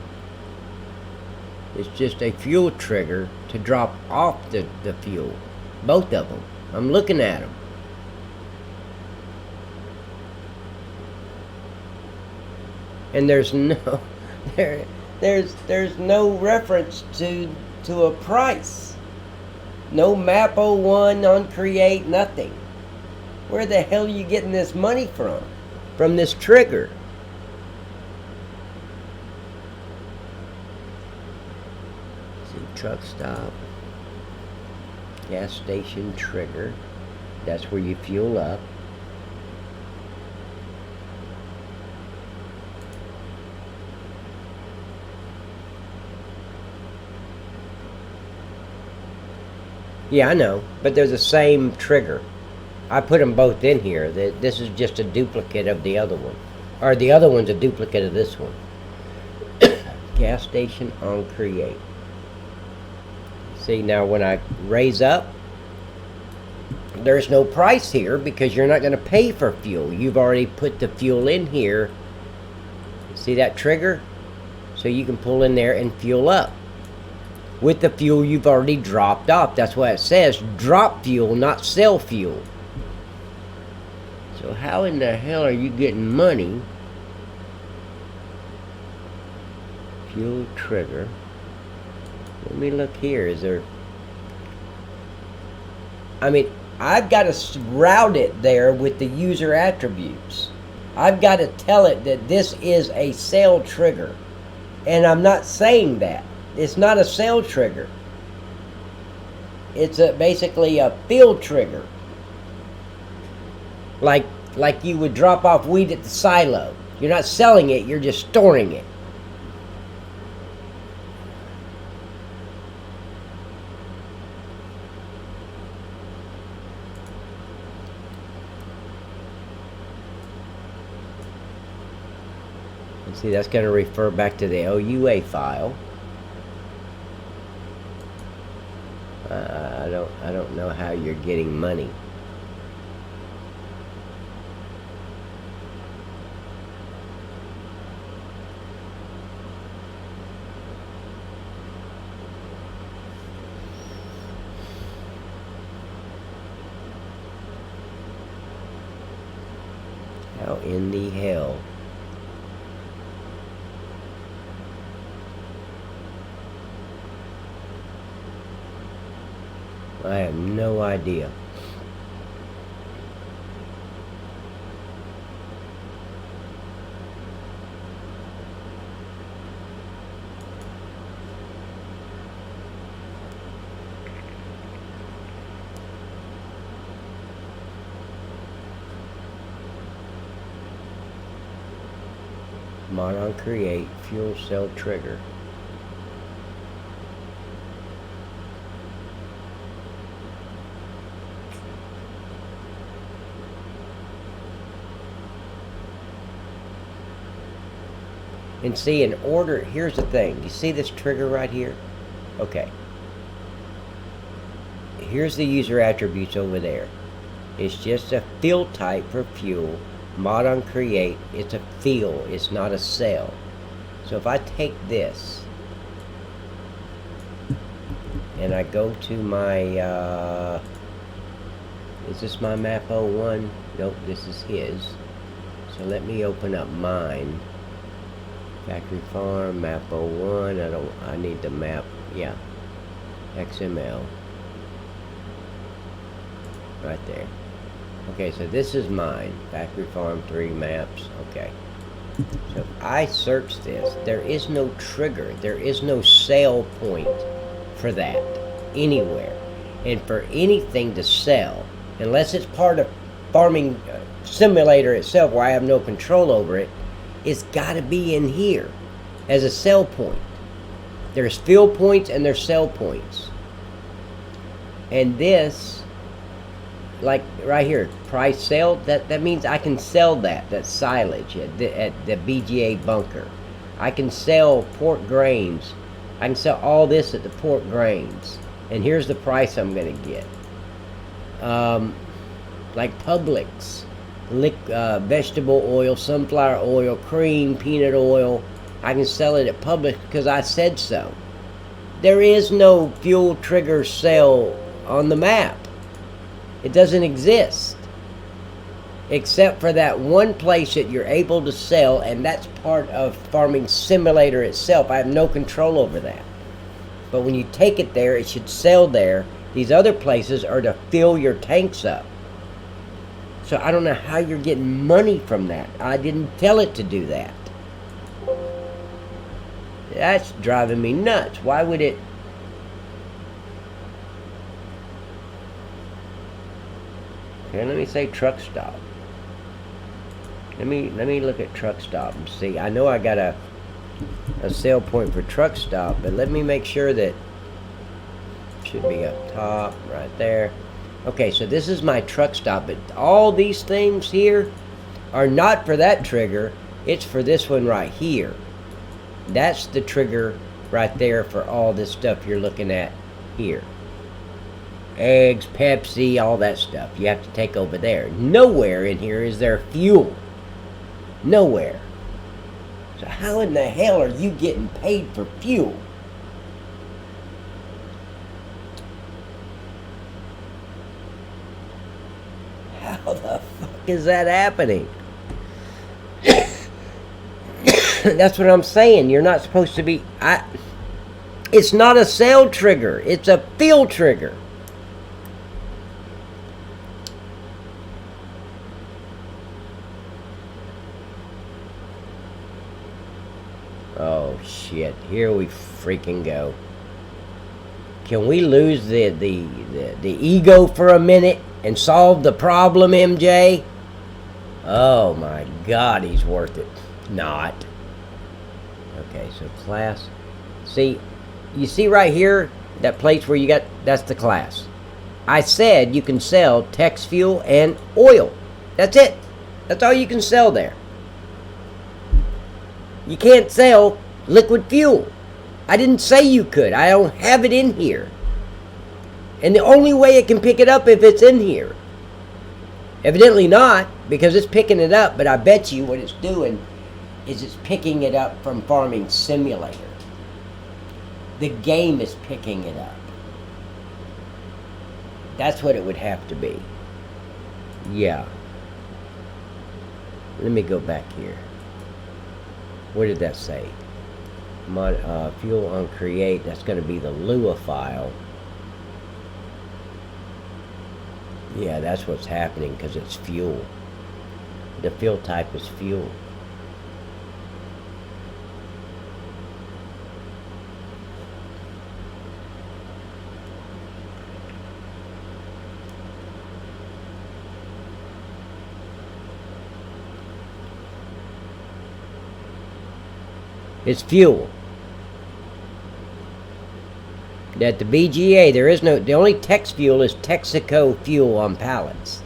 It's just a fuel trigger to drop off the fuel. Both of them. I'm looking at them. And there's no there's no reference to a price. No map 01 on create, nothing. Where the hell are you getting this money from? From this trigger. See, truck stop, gas station trigger. That's where you fuel up. Yeah, I know, but they're the same trigger. I put them both in here. This is just a duplicate of the other one. Or the other one's a duplicate of this one. Gas station on create. See, now when I raise up, there's no price here, because you're not going to pay for fuel. You've already put the fuel in here. See that trigger? So you can pull in there and fuel up with the fuel you've already dropped off. That's why it says drop fuel, not sell fuel. So how in the hell are you getting money? Fuel trigger. Let me look here. Is there... I mean, I've got to route it there with the user attributes. I've got to tell it that this is a sale trigger. And I'm not saying that. It's not a sale trigger. It's basically a field trigger. Like you would drop off wheat at the silo. You're not selling it, you're just storing it. And see, that's going to refer back to the OUA file. I don't know how you're getting money. How in the hell? I have no idea. Mod on create fuel cell trigger. And see, in order, here's the thing. You see this trigger right here? Okay. Here's the user attributes over there. It's just a field type for fuel. Mod on create, it's a field, it's not a cell. So if I take this and I go to my is this my map 01? Nope, this is his. So let me open up mine. Factory farm, map 01. I need the map, yeah, XML right there. Okay, so this is mine. Factory farm 3 maps. Okay. So if I search this, there is no trigger. There is no sell point for that anywhere. And for anything to sell, unless it's part of farming simulator itself where I have no control over it, it's got to be in here as a sell point. There's fill points and there's sell points. And this, like right here, price sale, that means I can sell that silage at the BGA bunker. I can sell port grains. I can sell all this at the port grains. And here's the price I'm going to get. Like Publix, vegetable oil, sunflower oil, cream, peanut oil. I can sell it at Publix because I said so. There is no fuel trigger sale on the map. It doesn't exist. Except for that one place that you're able to sell, and that's part of Farming Simulator itself. I have no control over that. But when you take it there, it should sell there. These other places are to fill your tanks up. So I don't know how you're getting money from that. I didn't tell it to do that. That's driving me nuts. Why would it... Here, let me say truck stop. Let me look at truck stop and see. I know I got a sale point for truck stop, but let me make sure that should be up top right there. Okay, so this is my truck stop, but all these things here are not for that trigger. It's for this one right here. That's the trigger right there for all this stuff you're looking at here. Eggs, Pepsi, all that stuff you have to take over there. Nowhere in here is there fuel. Nowhere. So how in the hell are you getting paid for fuel? How the fuck is that happening? That's what I'm saying. You're not supposed to be... It's not a sale trigger. It's a field trigger. Oh shit, here we freaking go. Can we lose the ego for a minute and solve the problem, MJ? Oh my god, he's worth it. Not. Okay, so class. See, you see right here, that place where you got, that's the class. I said you can sell text fuel and oil. That's it. That's all you can sell there. You can't sell liquid fuel. I didn't say you could. I don't have it in here. And the only way it can pick it up if it's in here. Evidently not, because it's picking it up, but I bet you what it's doing is it's picking it up from Farming Simulator. The game is picking it up. That's what it would have to be. Yeah. Let me go back here. What did that say? Fuel on create. That's going to be the Lua file. Yeah, that's what's happening because it's fuel. The fill type is fuel. It's fuel. At the BGA, there is no. The only Tex fuel is Texaco fuel on pallets.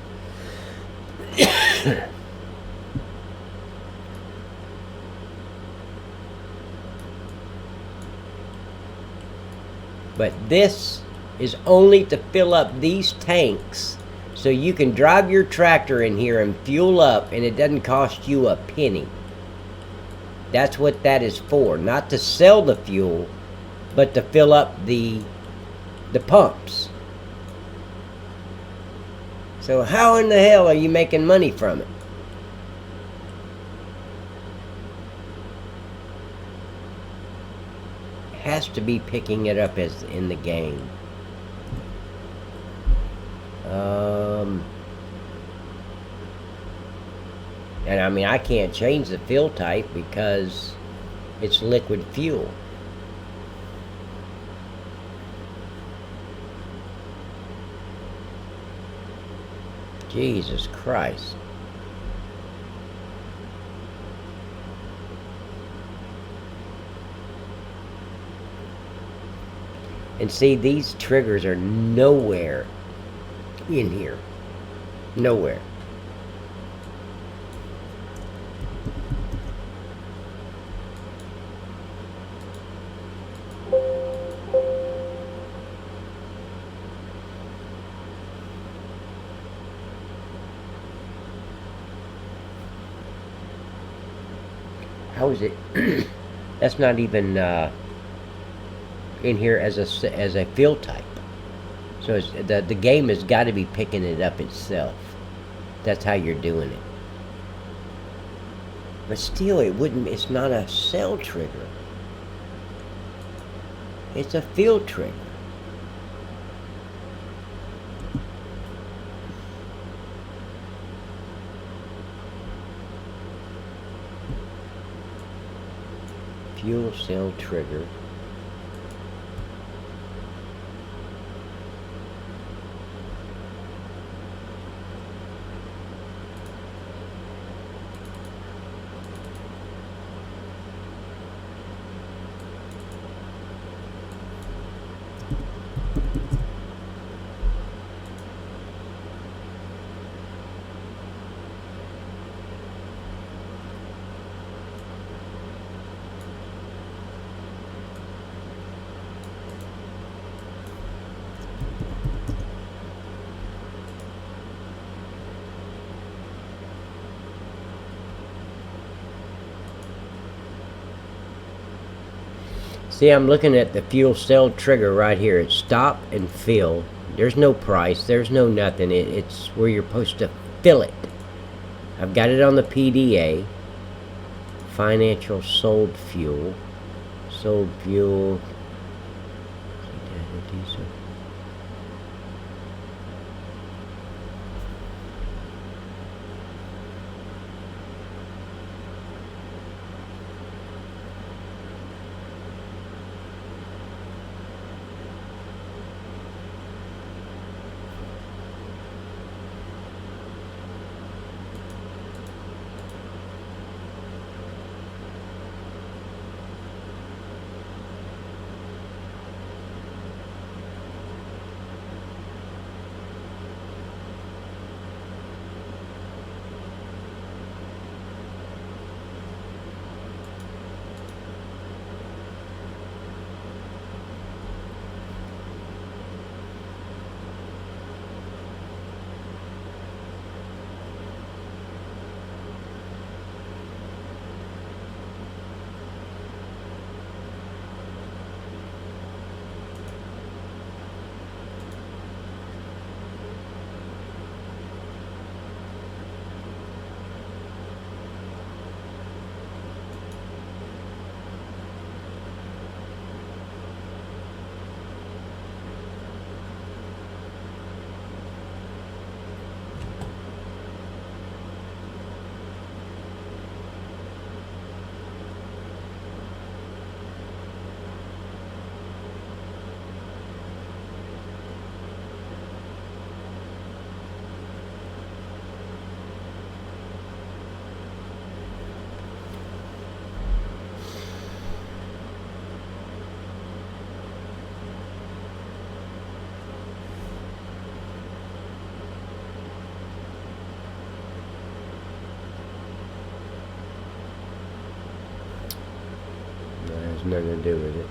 But this is only to fill up these tanks so you can drive your tractor in here and fuel up, and it doesn't cost you a penny. That's what that is for. Not to sell the fuel, but to fill up the pumps. So how in the hell are you making money from it? Has to be picking it up as in the game. And I mean, I can't change the fill type because it's liquid fuel. Jesus Christ. And see, these triggers are nowhere in here. Nowhere. How is it? That's not even in here as a fill type. So it's, the game has got to be picking it up itself. That's how you're doing it. But still, it wouldn't. It's not a cell trigger. It's a fill trigger. Fuel cell trigger. See, I'm looking at the fuel cell trigger right here. It's stop and fill. There's no price. There's no nothing. It's where you're supposed to fill it. I've got it on the PDA. Financial sold fuel. Sold fuel. nothing to do with it.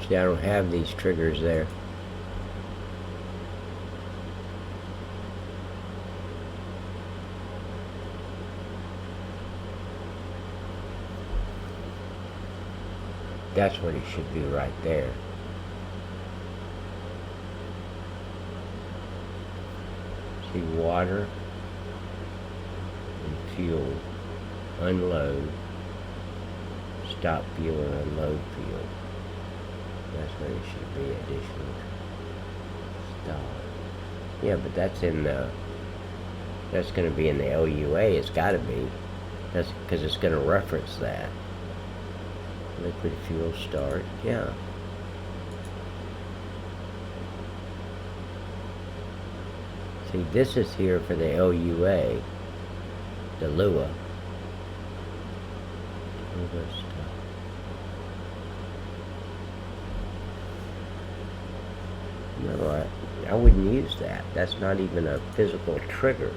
See, I don't have these triggers there. That's what it should be right there. See, water and fuel, unload, stop fuel and unload fuel. That's what it should be, additional stop. Yeah, but that's in the, that's going to be in the LUA, it's got to be. That's because it's going to reference that. Liquid fuel start, yeah. See, this is here for the LUA, the Lua. No, I wouldn't use that. That's not even a physical trigger.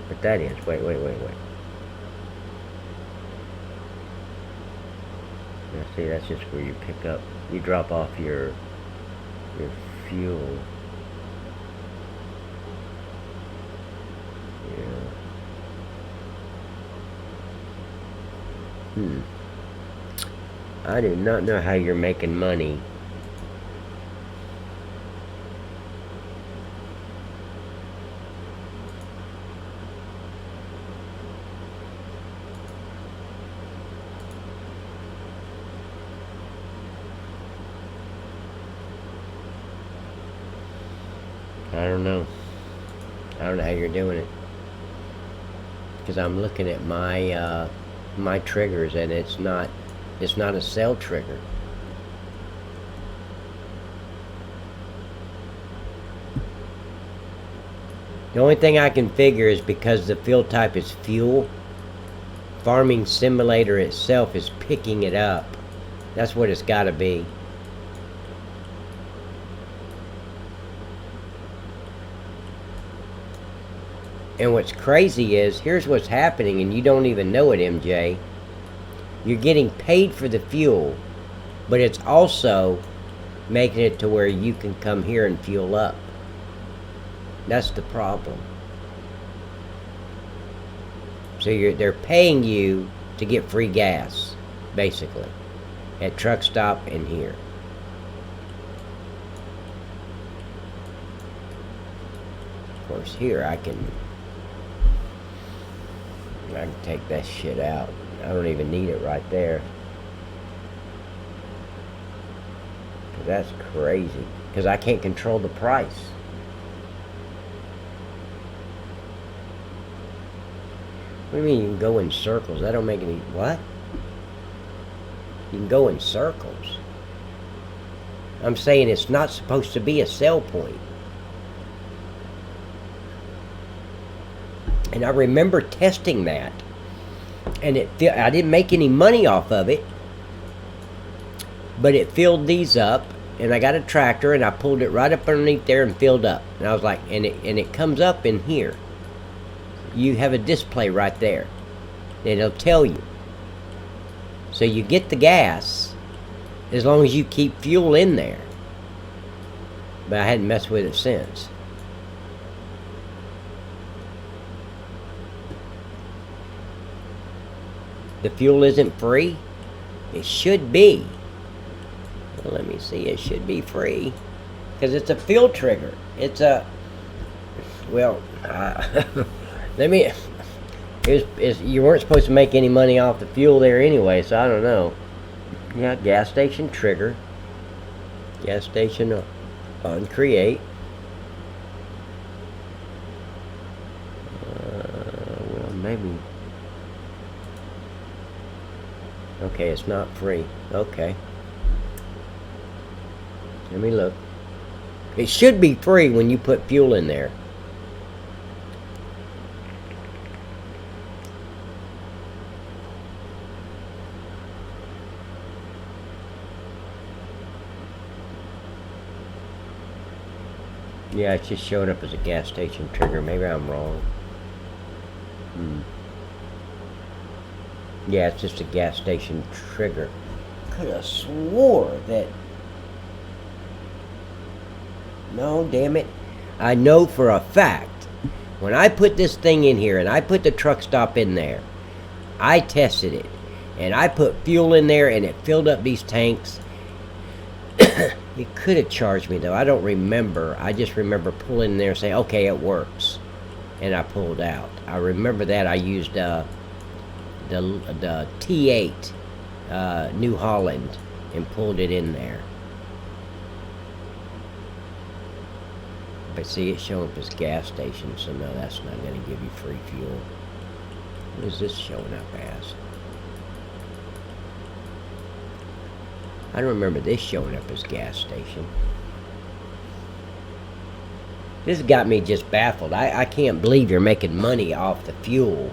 But that is. Wait. Now see, that's just where you pick up, you drop off your fuel. Yeah. I do not know how you're making money. I don't know. I don't know how you're doing it. Because I'm looking at my my triggers and it's not a cell trigger. The only thing I can figure is because the field type is fuel, Farming Simulator itself is picking it up. That's what it's got to be. And what's crazy is, here's what's happening, and you don't even know it, MJ. You're getting paid for the fuel, but it's also making it to where you can come here and fuel up. That's the problem. So they're paying you to get free gas, basically, at truck stop and here. Of course, here I can take that shit out. I don't even need it right there. That's crazy. Because I can't control the price. What do you mean you can go in circles? That don't make any... What? You can go in circles. I'm saying it's not supposed to be a sell point. And I remember testing that. And I didn't make any money off of it. But it filled these up. And I got a tractor and I pulled it right up underneath there and filled up. And I was like, and it comes up in here. You have a display right there. And it'll tell you. So you get the gas as long as you keep fuel in there. But I hadn't messed with it since. The fuel isn't free? It should be. Well, let me see. It should be free. Because it's a fuel trigger. It's a... Well, let me... you weren't supposed to make any money off the fuel there anyway, so I don't know. Yeah, gas station trigger. Gas station on create. Well, maybe... Okay, it's not free. Okay. Let me look. It should be free when you put fuel in there. Yeah, it's just showing up as a gas station trigger. Maybe I'm wrong. Yeah, it's just a gas station trigger. Could have swore that... No, damn it. I know for a fact, when I put this thing in here and I put the truck stop in there, I tested it. And I put fuel in there and it filled up these tanks. It could have charged me though. I don't remember. I just remember pulling in there and saying, okay, it works. And I pulled out. I remember that I used the T8 New Holland and pulled it in there. But see, it's showing up as gas station, so no, that's not going to give you free fuel. What is this showing up as? I don't remember this showing up as gas station. This got me just baffled. I can't believe you're making money off the fuel.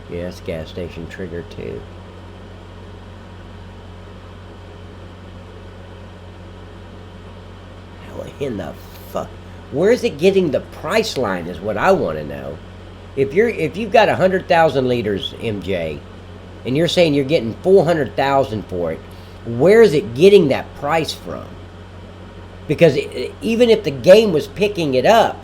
Yeah, it's gas station trigger too. How in the fuck? Where is it getting the price line is what I want to know. If you've got 100,000 liters, MJ, and you're saying you're getting 400,000 for it, where is it getting that price from? Because even if the game was picking it up,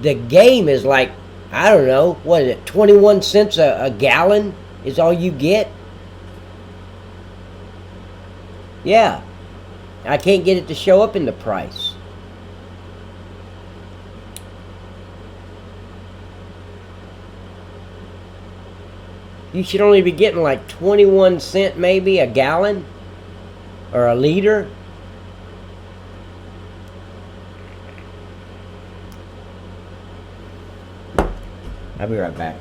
the game is like, I don't know, what is it, 21 cents a gallon is all you get? Yeah. I can't get it to show up in the price. You should only be getting like 21 cents maybe a gallon or a liter. I'll be right back.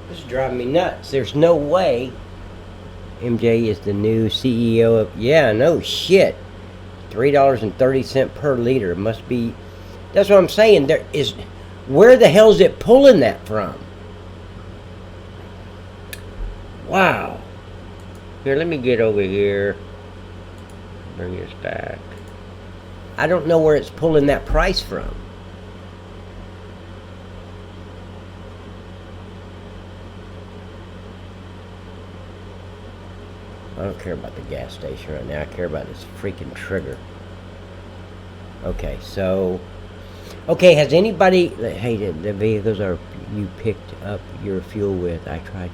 This is driving me nuts. There's no way MJ is the new CEO of... Yeah, no shit. $3.30 per liter. It must be... That's what I'm saying. There is... Where the hell is it pulling that from? Wow. Here, let me get over here. Bring this back. I don't know where it's pulling that price from. I don't care about the gas station right now. I care about this freaking trigger. Okay, so... Okay, has anybody... Hey, the vehicles are you picked up your fuel with? I tried...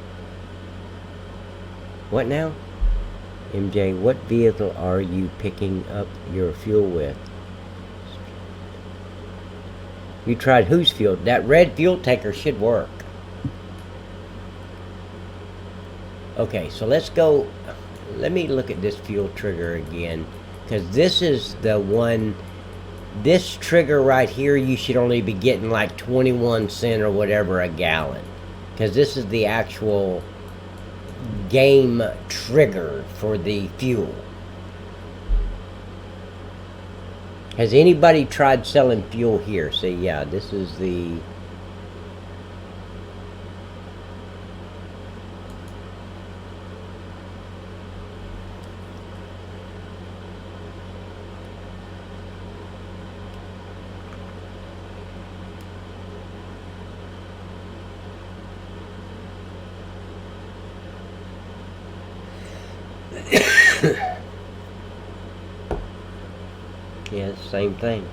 What now? MJ, what vehicle are you picking up your fuel with? You tried whose fuel? That red fuel tanker should work. Okay, so let's go... Let me look at this fuel trigger again, because this is the one, this trigger right here, you should only be getting like 21 cents or whatever a gallon, because this is the actual game trigger for the fuel. Has anybody tried selling fuel here? See, yeah, this is the... Yeah, same thing.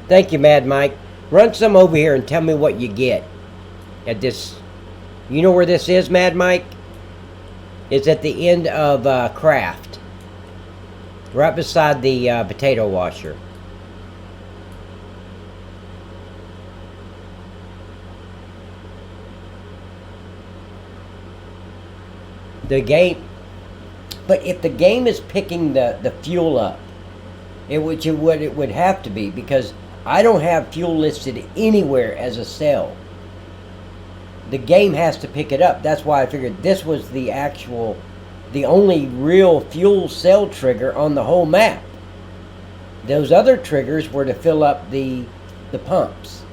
Thank you, Mad Mike. Run some over here and tell me what you get at this. You know where this is, Mad Mike? It's at the end of Craft. Right beside the potato washer. The game... But if the game is picking the fuel up, it would have to be, because I don't have fuel listed anywhere as a cell. The game has to pick it up. That's why I figured this was the only real fuel cell trigger on the whole map. Those other triggers were to fill up the pumps,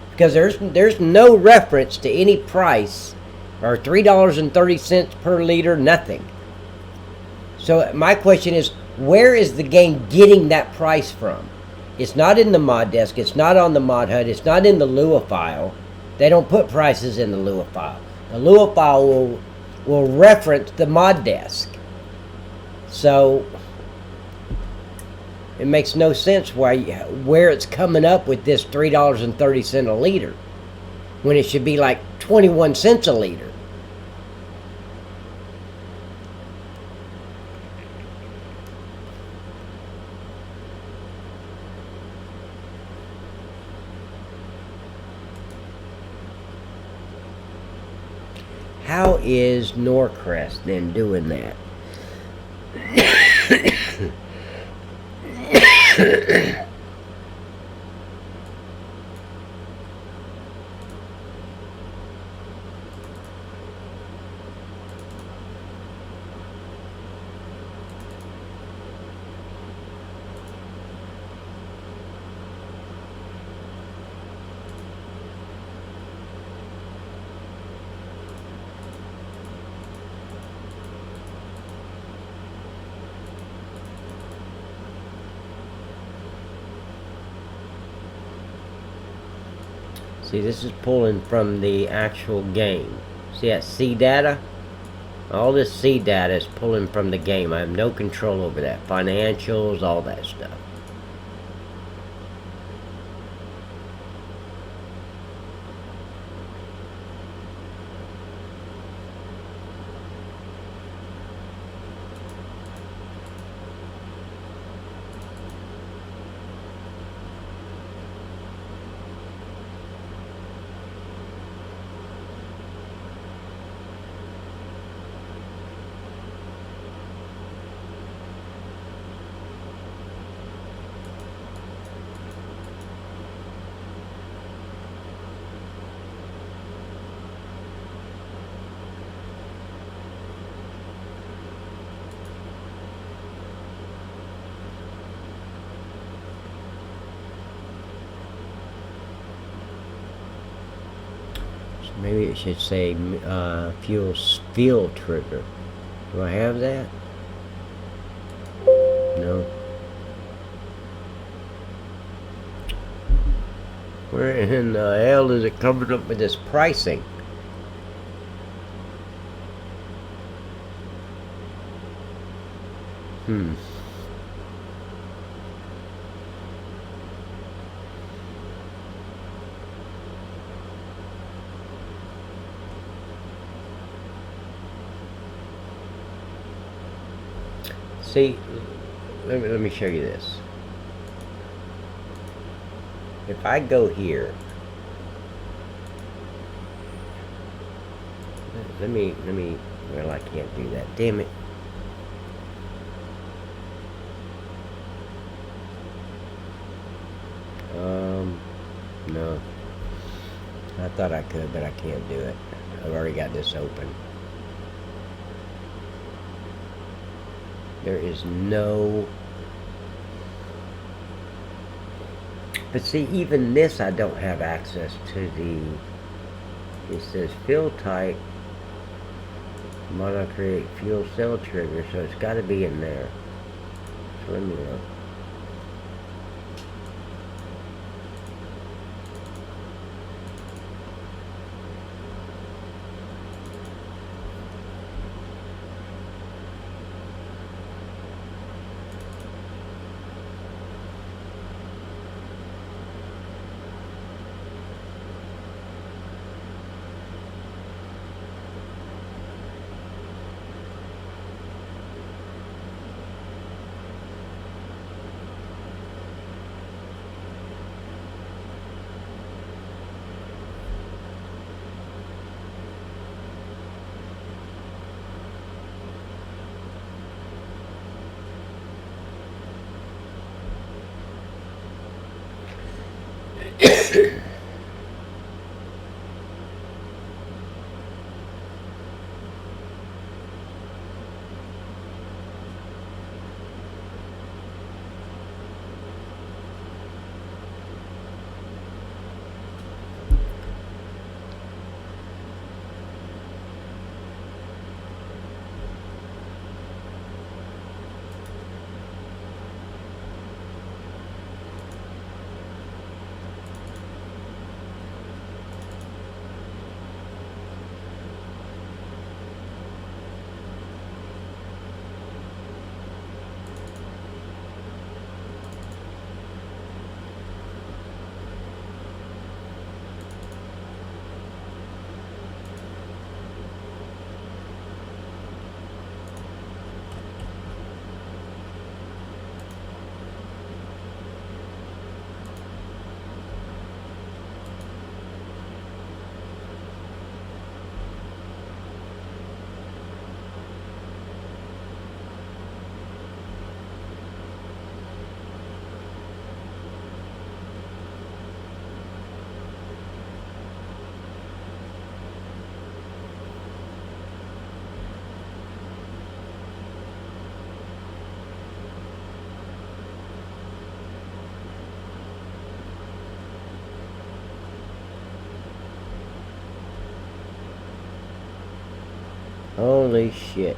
because there's no reference to any price or $3.30 per liter, nothing. So my question is, where is the game getting that price from? It's not in the mod desk. It's not on the mod HUD. It's not in the Lua file. They don't put prices in the Lua file. The Lua file will reference the mod desk. So it makes no sense where it's coming up with this $3.30 a liter when it should be like 21 cents a liter. How is Norcrest then doing that? See, this is pulling from the actual game. See that C data? All this C data is pulling from the game. I have no control over that. Financials, all that stuff. Maybe it should say fuel trigger. Do I have that? No. Where in the hell is it coming up with this pricing? See, let me show you this. If I go here, let me, well, I can't do that, damn it. No. I thought I could, but I can't do it. I've already got this open. There is no... But see, even this I don't have access to the... It says fill type, Monocreate fuel cell trigger, so it's got to be in there. So let me look. Holy shit.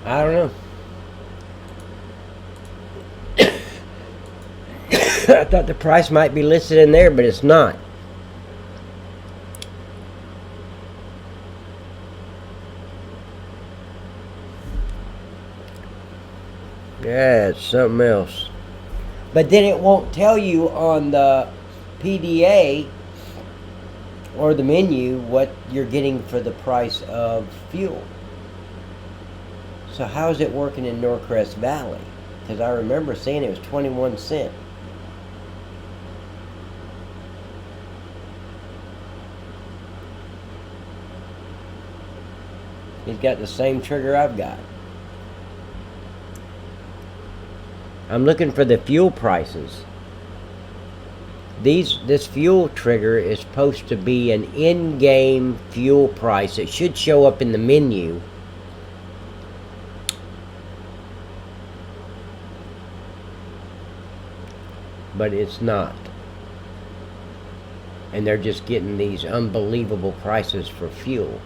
I don't know. I thought the price might be listed in there, but it's not. Yeah, it's something else. But then it won't tell you on the PDA or the menu what you're getting for the price of fuel. So how is it working in Norcrest Valley? Because I remember seeing it was 21 cents. He's got the same trigger I've got. I'm looking for the fuel prices. This fuel trigger is supposed to be an in-game fuel price. It should show up in the menu. But it's not. And they're just getting these unbelievable prices for fuel.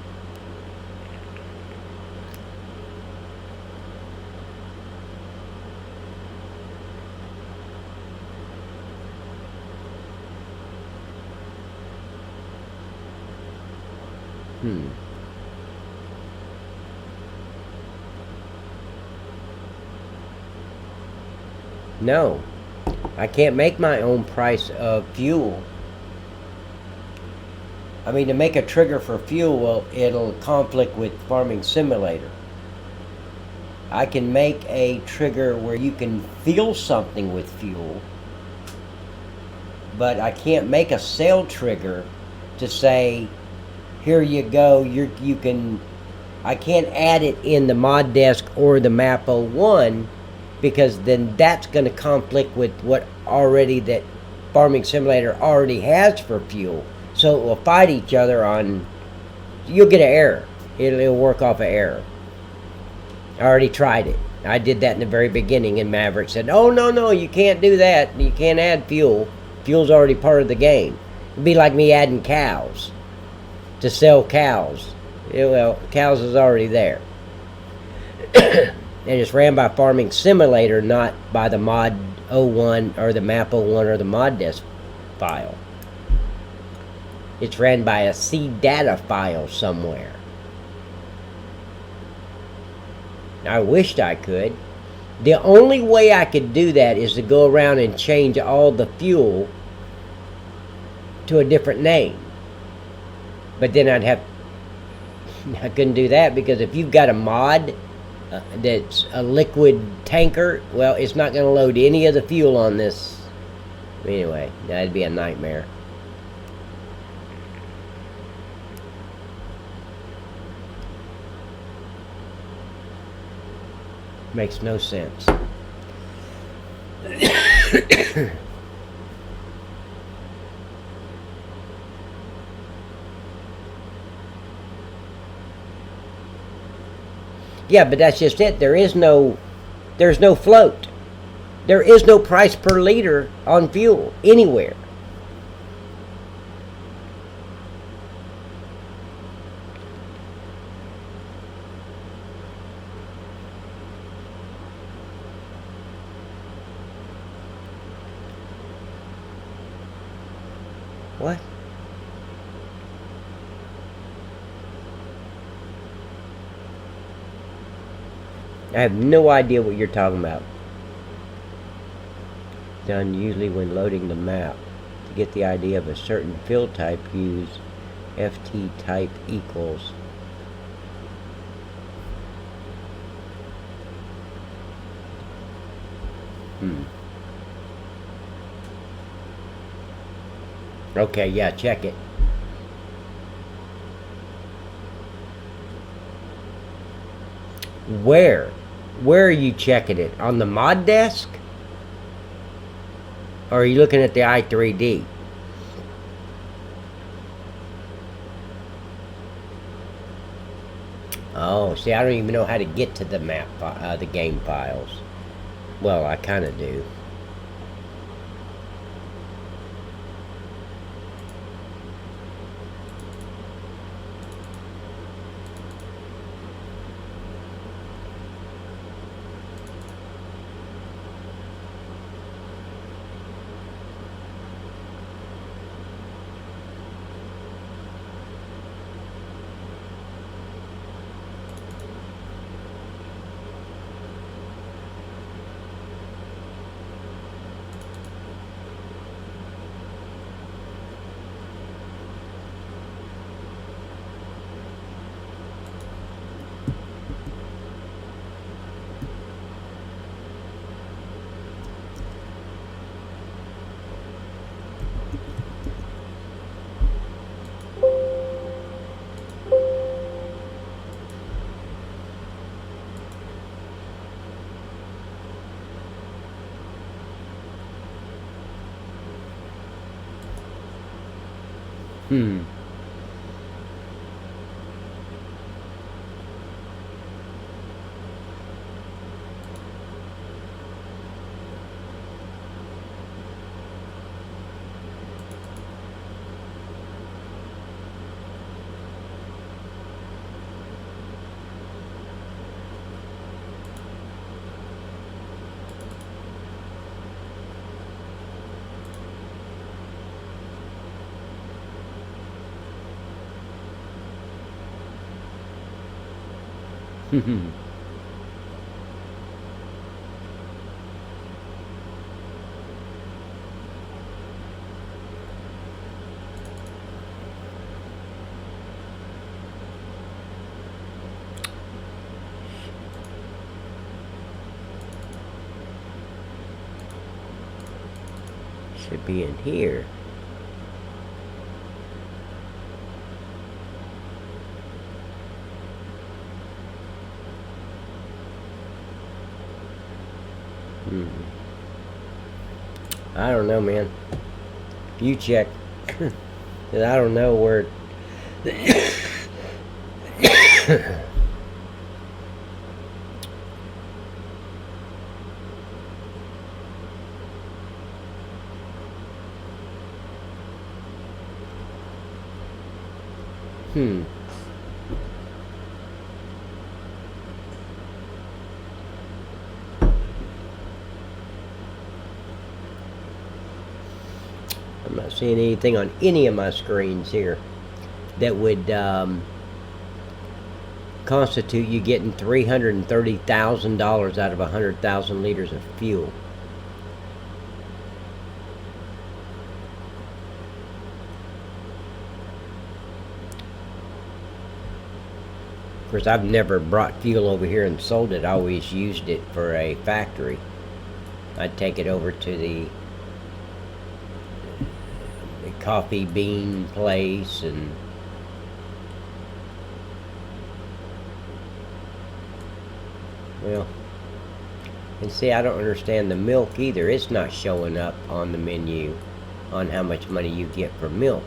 No, I can't make my own price of fuel. I mean, to make a trigger for fuel, well, it'll conflict with Farming Simulator. I can make a trigger where you can fill something with fuel, but I can't make a sale trigger to say, here you go, you can. I can't add it in the mod desk or the map 01, because then that's going to conflict with what already that Farming Simulator already has for fuel. So it will fight each other on. You'll get an error. It'll work off an error. I already tried it. I did that in the very beginning, and Maverick said, "Oh no, you can't do that. You can't add fuel. Fuel's already part of the game." It'd be like me adding cows to sell cows. Well, cows is already there. And it's ran by Farming Simulator, not by the mod 01 or the map 01 or the mod desk file. It's ran by a C data file somewhere. I wished I could. The only way I could do that is to go around and change all the fuel to a different name. But then I couldn't do that, because if you've got a mod that's a liquid tanker, well, it's not going to load any of the fuel on this. Anyway, that'd be a nightmare. Makes no sense. Yeah, but that's just it. There's no float. There is no price per liter on fuel anywhere. What? I have no idea what you're talking about. Done usually when loading the map. To get the idea of a certain field type, use ft type equals. Okay, yeah, check it. Where are you checking it? On the mod desk? Or are you looking at the i3D? Oh, see, I don't even know how to get to the map, the game files. Well, I kind of do. Hmm. Should be in here. I don't know, man. You check. 'Cause I don't know where. I'm not seeing anything on any of my screens here that would constitute you getting $330,000 out of 100,000 liters of fuel. Of course, I've never brought fuel over here and sold it. I always used it for a factory. I'd take it over to the coffee bean place and well, and see, I don't understand the milk either. It's not showing up on the menu on how much money you get for milk.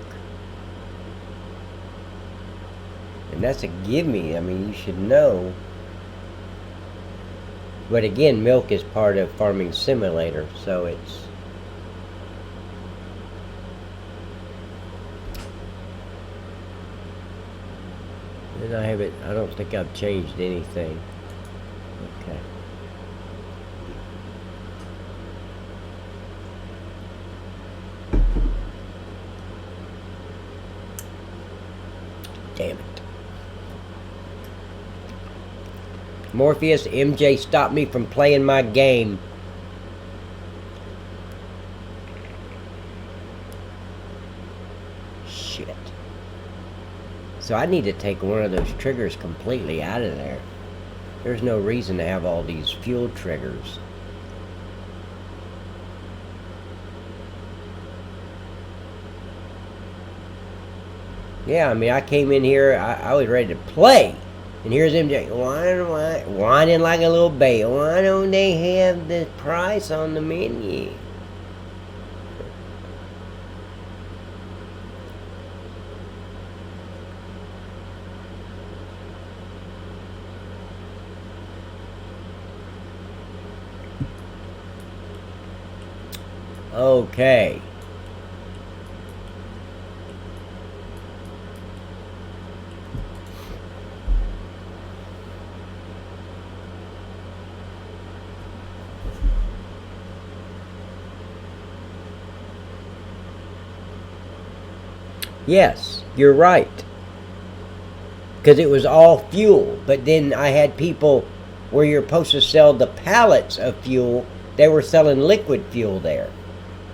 And that's a gimme. I mean, you should know. But again, milk is part of Farming Simulator, so it's and I don't think I've changed anything. Okay. Damn it. Morpheus, MJ stopped me from playing my game. Shit. So I need to take one of those triggers completely out of there. There's no reason to have all these fuel triggers. Yeah, I mean, I came in here, I was ready to play. And here's MJ whining like a little baby. Why don't they have the price on the menu? Okay. Yes, you're right. Because it was all fuel. But then I had people where you're supposed to sell the pallets of fuel. They were selling liquid fuel there.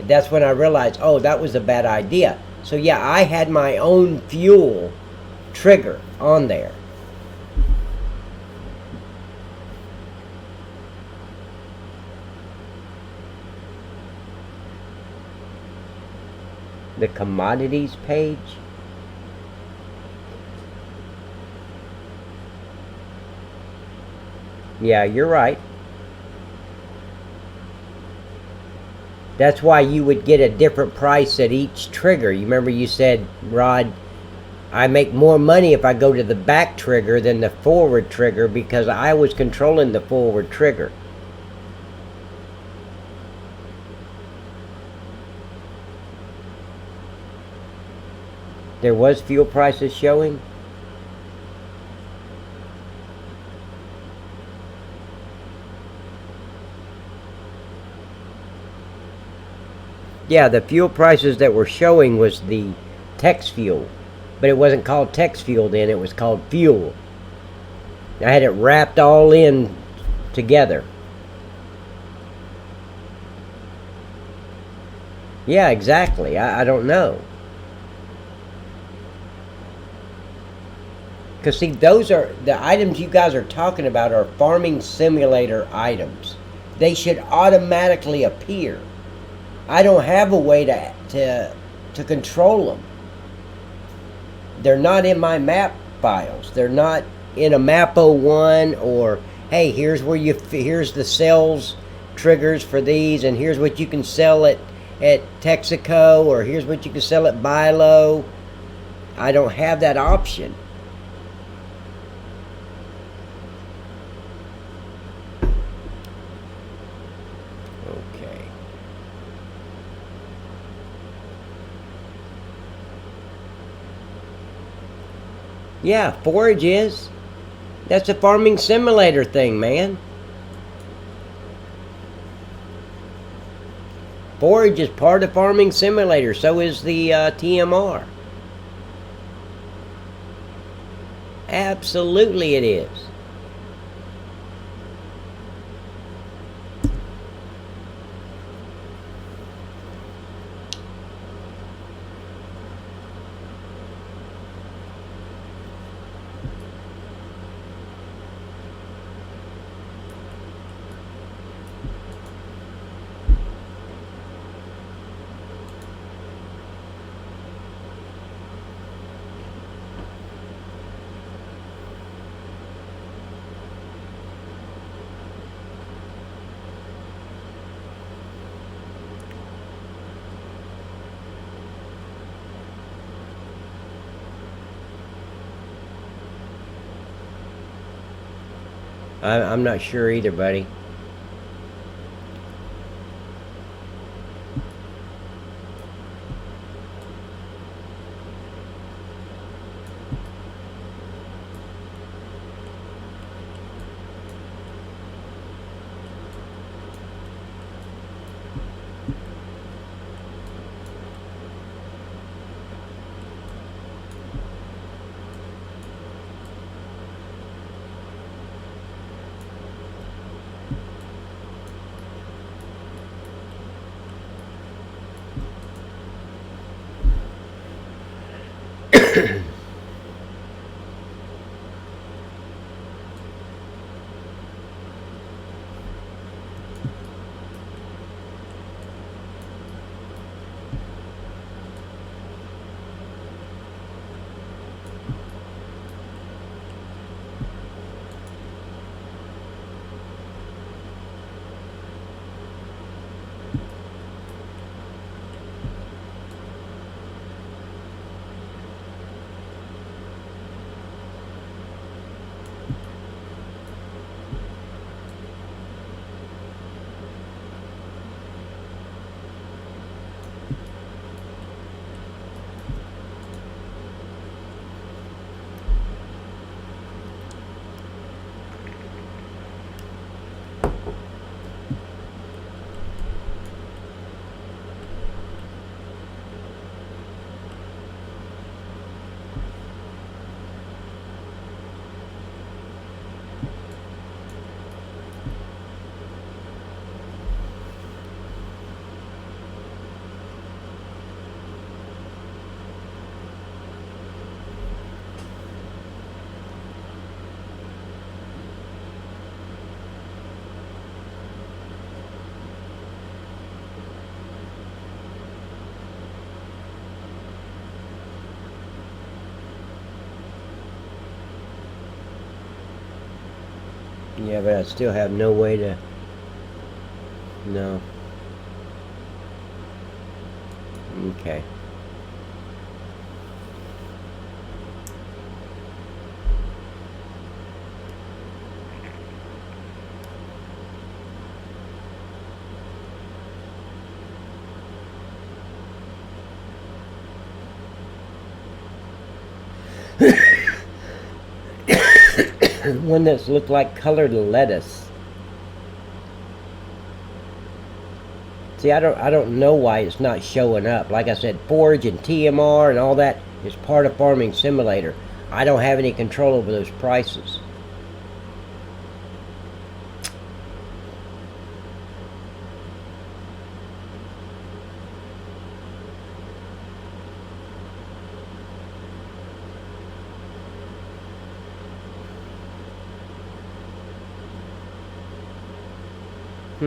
That's when I realized, oh, that was a bad idea. So yeah, I had my own fuel trigger on there. The commodities page. Yeah, you're right. That's why you would get a different price at each trigger. You remember you said, Rod, I make more money if I go to the back trigger than the forward trigger because I was controlling the forward trigger. There was fuel prices showing? Yeah, the fuel prices that were showing was the Tex fuel. But it wasn't called Tex fuel then, it was called fuel. I had it wrapped all in together. Yeah, exactly. I don't know. Because see, those are the items you guys are talking about are farming simulator items. They should automatically appear. I don't have a way to control them. They're not in my map files. They're not in a map 01 or hey, here's the sales triggers for these, and here's what you can sell at Texaco, or here's what you can sell at Bilo. I don't have that option. Okay. Yeah, forage is. That's a farming simulator thing, man. Forage is part of farming simulator. So is the TMR. Absolutely it is. I'm not sure either, buddy. Yeah, but I still have no way to... No. Okay. One that's looked like colored lettuce. See, I don't know why it's not showing up. Like I said, Forge and TMR and all that is part of Farming Simulator. I don't have any control over those prices. I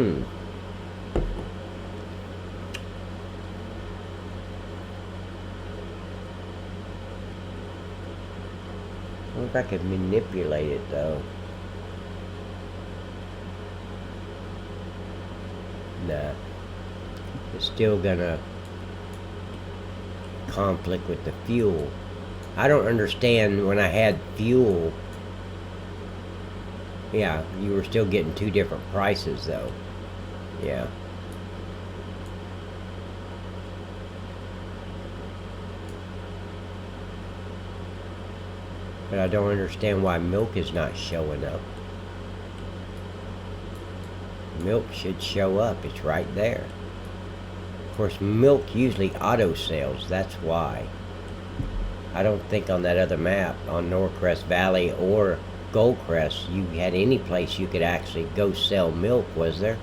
wonder if I could manipulate it though. Nah. It's still gonna conflict with the fuel. I don't understand when I had fuel. Yeah, you were still getting two different prices though. Yeah. But I don't understand why milk is not showing up. Milk should show up. It's right there. Of course, milk usually auto sells. That's why. I don't think on that other map, on Norcrest Valley or Goldcrest, you had any place you could actually go sell milk, was there?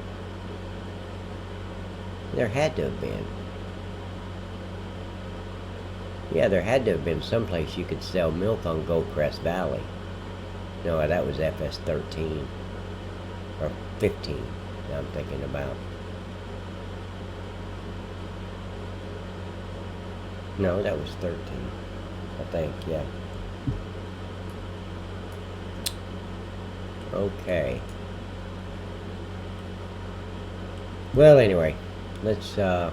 There had to have been. Yeah, there had to have been some place you could sell milk on Goldcrest Valley. No, that was FS13. Or 15, I'm thinking about. No, that was 13. I think, yeah. Okay. Well, anyway, let's, let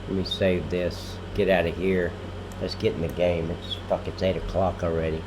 me save this, get out of here. Let's get in the game. It's 8 o'clock already.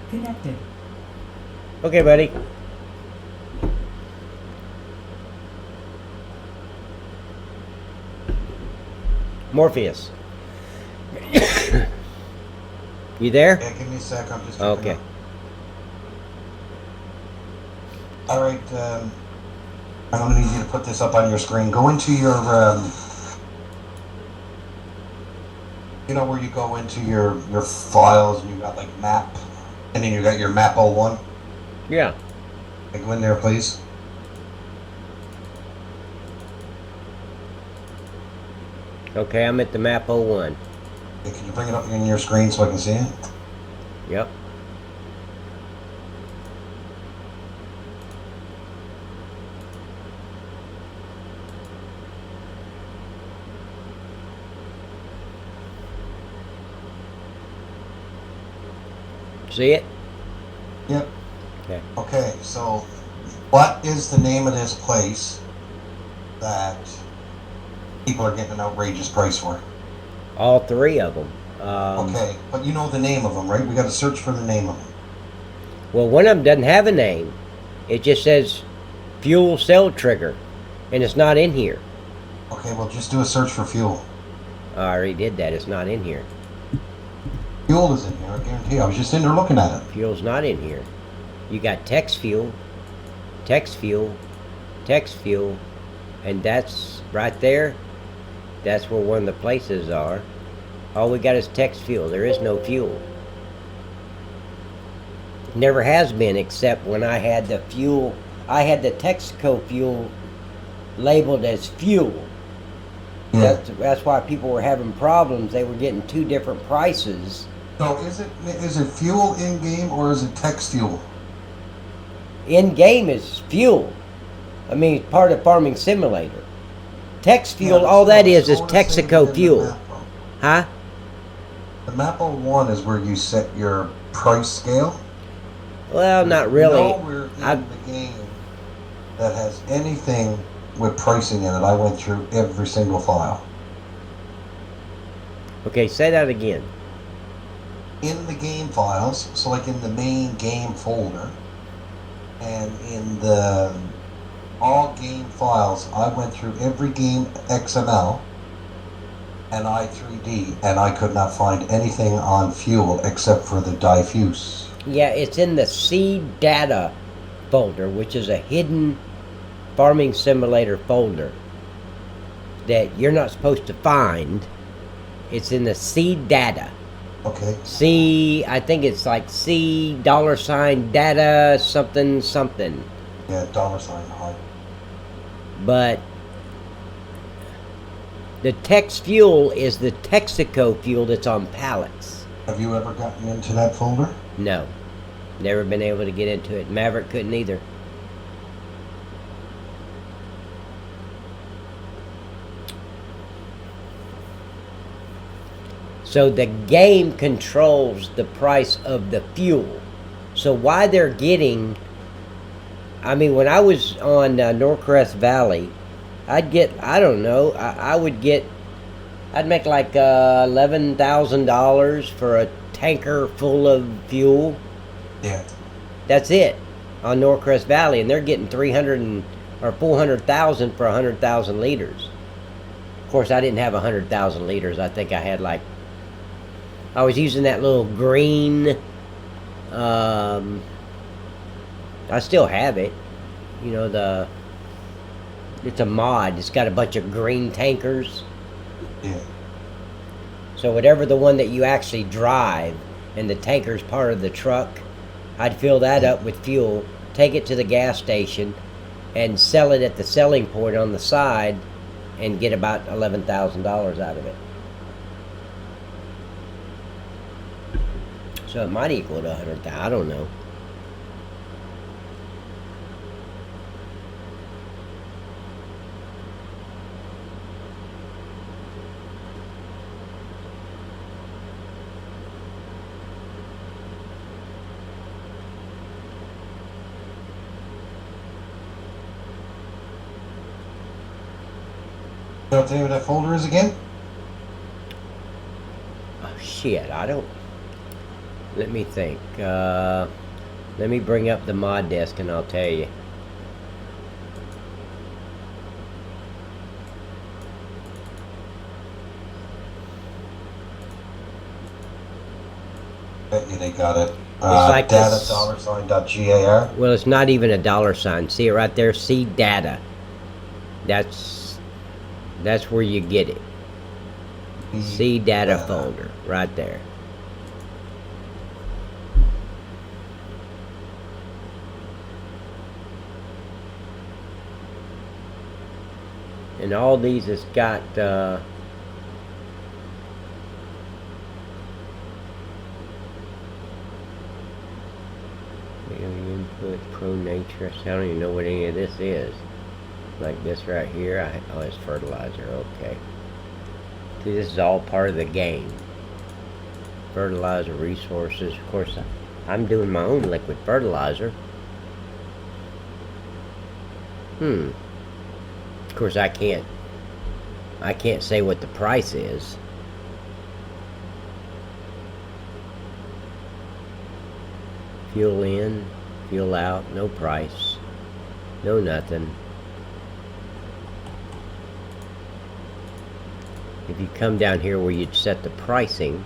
Connected. Okay, buddy. Morpheus. You there? Yeah, give me a sec. I'm just Okay. All right. I'm going to need you to put this up on your screen. Go into your, you know where you go into your files and you got like map, and then you got your map 01. Yeah. Okay, go in there, please. Okay, I'm at the map 01. Okay, can you bring it up in your screen so I can see it? Yep. See it? Yep. Okay. Okay, so what is the name of this place that people are getting an outrageous price for? All three of them. Okay, but you know the name of them, right? We got to search for the name of them. Well, one of them doesn't have a name. It just says fuel cell trigger, and it's not in here. Okay, well, just do a search for fuel. I already did that. It's not in here. Fuel is in here, I guarantee you. I was just in there looking at it. Fuel's not in here. You got text fuel, text fuel, text fuel, and that's right there. That's where one of the places are. All we got is text fuel. There is no fuel. Never has been, except when I had the fuel. I had the Texaco fuel labeled as fuel. Yeah. That's why people were having problems. They were getting two different prices. So is it fuel in game or is it text fuel? In game is fuel. I mean, it's part of Farming Simulator. Text fuel, Yeah, all that is so Texaco fuel. Huh? The map 1 is where you set your price scale. Well, not really. Nowhere in the game that has anything with pricing in it. I went through every single file. Okay, say that again. In the game files, so like in the main game folder, and in the all game files, I went through every game XML and i3D, and I could not find anything on fuel except for the diffuse. Yeah, it's in the C data folder, which is a hidden Farming Simulator folder that you're not supposed to find. It's in the C data. Okay. C, I think it's like C $ data something something. Yeah, $ high. But the text fuel is the Texaco fuel that's on pallets. Have you ever gotten into that folder? No. Never been able to get into it. Maverick couldn't either. So the game controls the price of the fuel. So why they're getting... I mean, when I was on Norcrest Valley, I'd get, I don't know, I'd make like $11,000 for a tanker full of fuel. Yeah. That's it on Norcrest Valley, and they're getting 300 or 400,000 for 100,000 liters. Of course, I didn't have 100,000 liters. I think I had like, I was using that little green. I still have it. You know, it's a mod. It's got a bunch of green tankers. Yeah. So whatever the one that you actually drive, and the tanker's part of the truck, I'd fill that up with fuel, take it to the gas station, and sell it at the selling point on the side, and get about $11,000 out of it. So it might equal to 100,000. I don't know. You know what the name of that folder is again? Oh, shit, I don't... Let me think. Let me bring up the mod desk and I'll tell you. Bet you they got it. It's like data this, $.gar. well, it's not even a $sign. See it right there? See data. That's where you get it. See data folder right there. And all these has got input, pro nature. I don't even know what any of this is. Like this right here. Oh, it's fertilizer. Okay. See, this is all part of the game. Fertilizer resources. Of course, I'm doing my own liquid fertilizer. Of course, I can't say what the price is. Fuel in, fuel out, no price, no nothing. If you come down here where you'd set the pricing,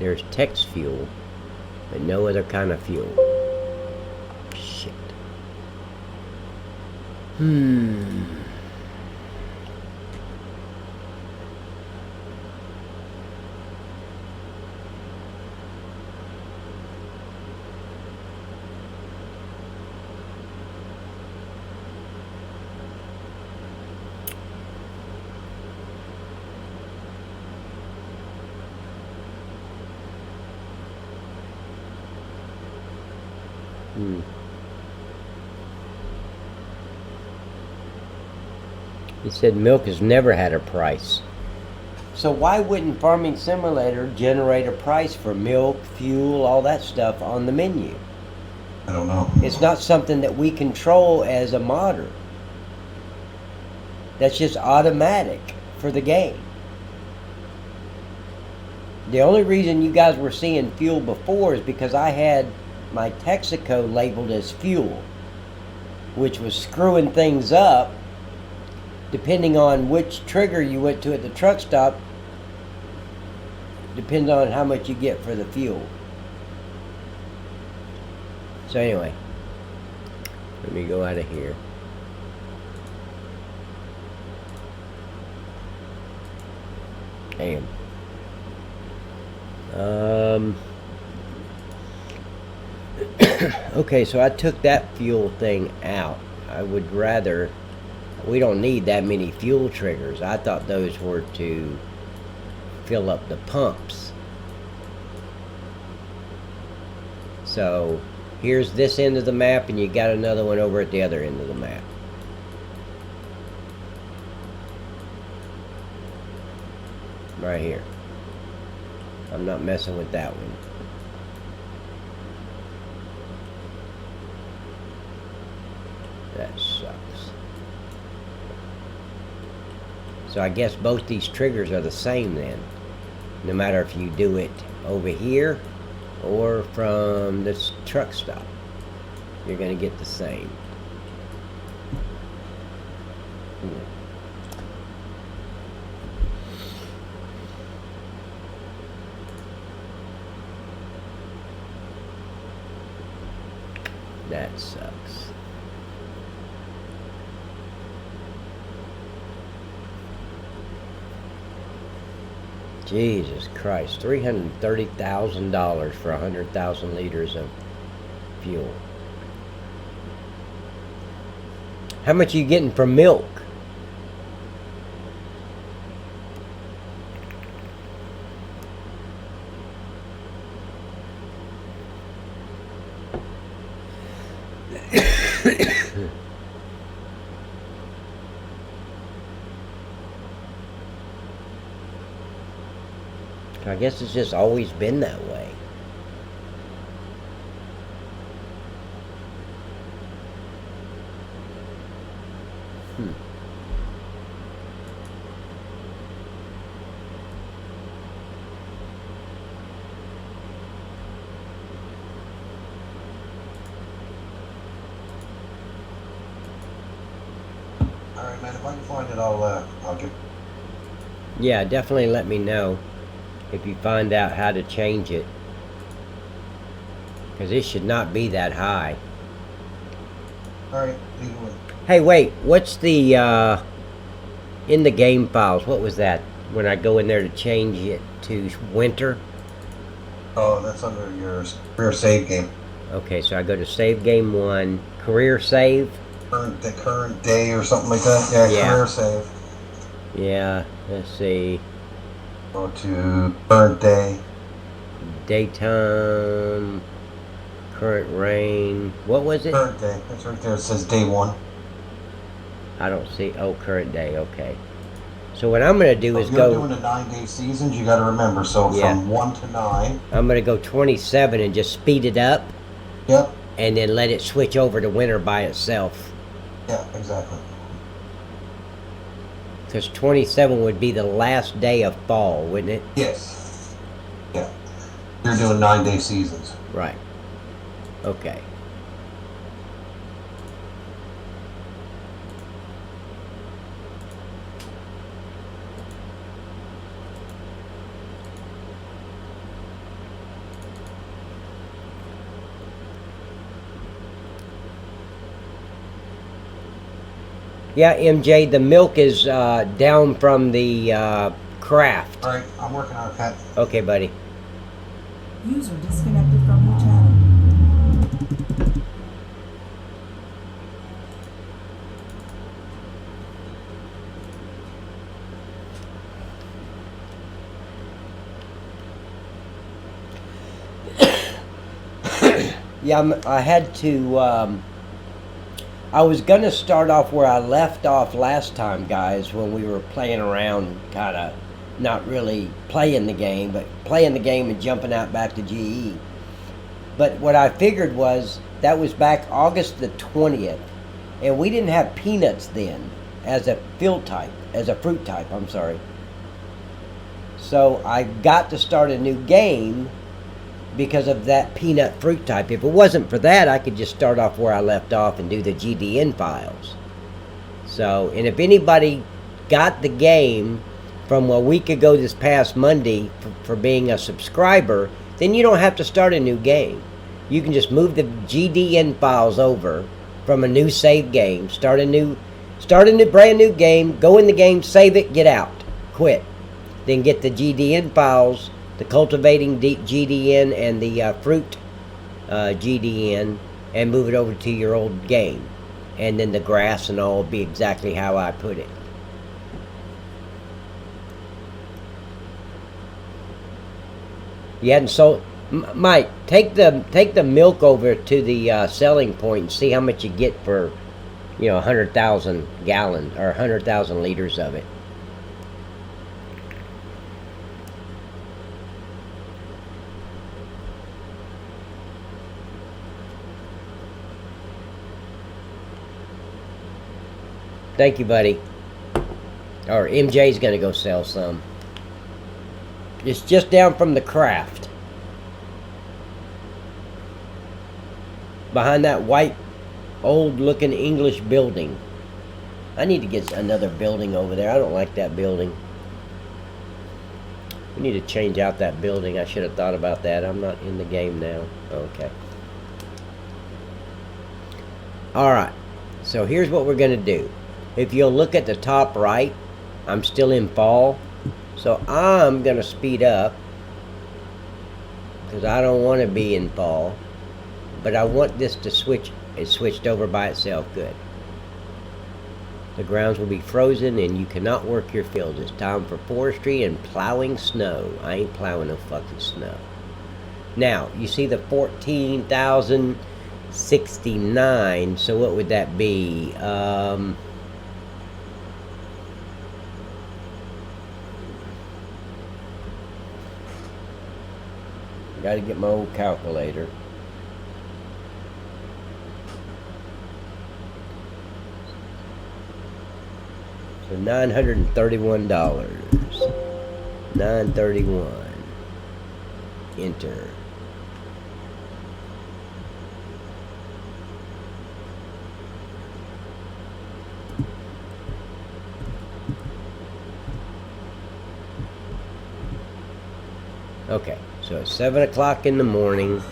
there's text fuel, but no other kind of fuel. Shit. Hmm. He said milk has never had a price. So why wouldn't Farming Simulator generate a price for milk, fuel, all that stuff on the menu? I don't know. It's not something that we control as a modder. That's just automatic for the game. The only reason you guys were seeing fuel before is because I had my Texaco labeled as fuel, which was screwing things up. Depending on which trigger you went to at the truck stop, depends on how much you get for the fuel. So anyway, let me go out of here. Damn. Okay, so I took that fuel thing out. I would rather... We don't need that many fuel triggers. I thought those were to fill up the pumps. So here's this end of the map, and you got another one over at the other end of the map. Right here. I'm not messing with that one. That sucks. So I guess both these triggers are the same then. No matter if you do it over here or from this truck stop, you're going to get the same. That sucks. Jesus Christ, $330,000 for 100,000 liters of fuel. How much are you getting from milk? I guess it's just always been that way. Alright, man, if I can find it, I'll get... Yeah, definitely let me know if you find out how to change it, because it should not be that high. Alright, leave it with me. Hey, wait, what's the in the game files, what was that when I go in there to change it to winter? Oh, that's under your career save game. Okay, so I go to save game 1, career save. The current day or something like that. Yeah, career save. Yeah, let's see. Go to current day. Daytime, current rain. What was it? Current day. That's right there. It says day 1. I don't see. Oh, current day. Okay. So what I'm going to do is go... You're doing the 9-day seasons, you got to remember. So from 1 to 9. I'm going to go 27 and just speed it up. Yep. And then let it switch over to winter by itself. Yeah, exactly. Because 27 would be the last day of fall, wouldn't it? Yes. Yeah. You're doing 9-day seasons. Right. Okay. Yeah, MJ, the milk is down from the craft. All right, I'm working on it, Pat. Okay, buddy. User disconnected from your channel. Yeah, I had to. I was gonna start off where I left off last time, guys, when we were playing around, kind of not really playing the game, but playing the game and jumping out back to GE. But what I figured was that was back August the 20th, and we didn't have peanuts then as a fruit type. I'm sorry. So I got to start a new game because of that peanut fruit type. If it wasn't for that, I could just start off where I left off and do the GDN files. So, and if anybody got the game from a week ago this past Monday for being a subscriber, then you don't have to start a new game. You can just move the GDN files over from a new save game, start a brand new game, go in the game, save it, get out, quit. Then get the GDN files, the cultivating GDN and the fruit GDN, and move it over to your old game. And then the grass and all will be exactly how I put it. You hadn't sold... Mike, take the milk over to the selling point and see how much you get for, 100,000 gallons or 100,000 liters of it. Thank you, buddy. Or MJ's gonna go sell some. It's just down from the craft. Behind that white, old-looking English building. I need to get another building over there. I don't like that building. We need to change out that building. I should have thought about that. I'm not in the game now. Okay. Alright. So here's what we're gonna do. If you'll look at the top right, I'm still in fall. So I'm going to speed up because I don't want to be in fall. But I want this to switch. It switched over by itself. Good. The grounds will be frozen and you cannot work your fields. It's time for forestry and plowing snow. I ain't plowing no fucking snow. Now, you see the 14,069. So what would that be? Got to get my old calculator. So $931. $931. Enter. Okay. So it's 7 o'clock in the morning.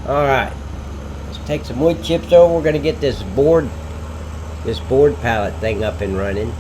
Alright. Let's take some wood chips over. We're going to get this board pallet thing up and running.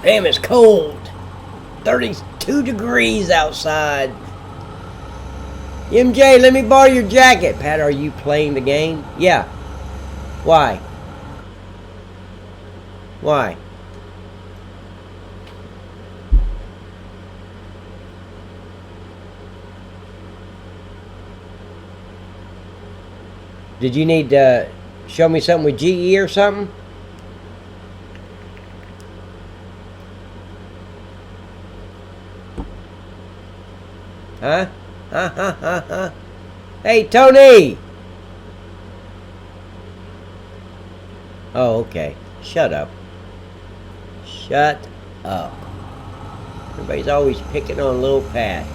Damn, it's cold. 32 degrees outside. MJ, let me borrow your jacket. Pat, are you playing the game? Yeah. Why? Why? Did you need to show me something with GE or something? Huh? Hey, Tony! Oh, okay. Shut up. Shut up. Everybody's always picking on little Pat.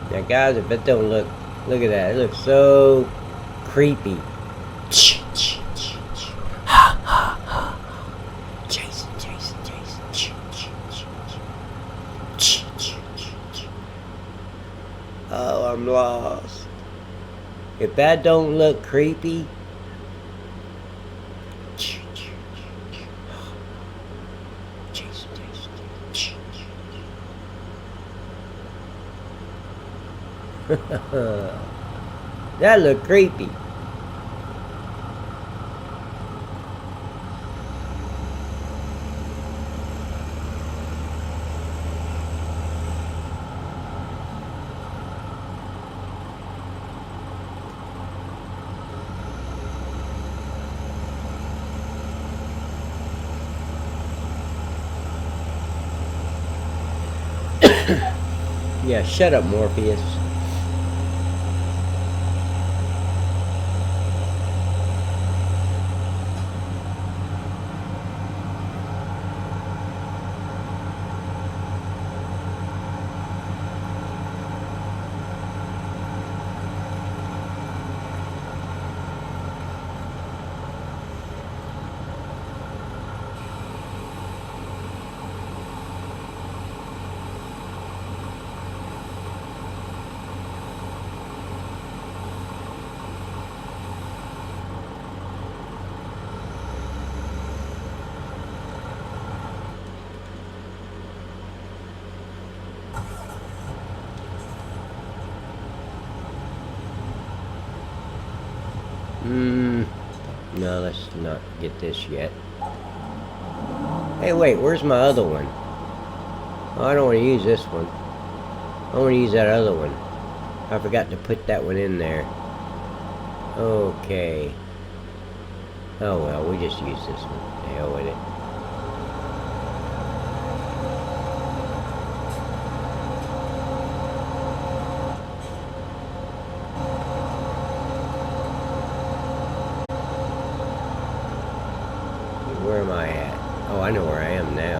Now guys, if it don't look at that, it looks so creepy. Jason. Oh, I'm lost. If that don't look creepy. That look creepy. Yeah, shut up, Morpheus. No, let's not get this yet. Hey, wait, where's my other one? Oh, I don't want to use this one. I want to use that other one. I forgot to put that one in there. Okay. Oh well, we just use this one. The hell with it. Where am I at? Oh, I know where I am now.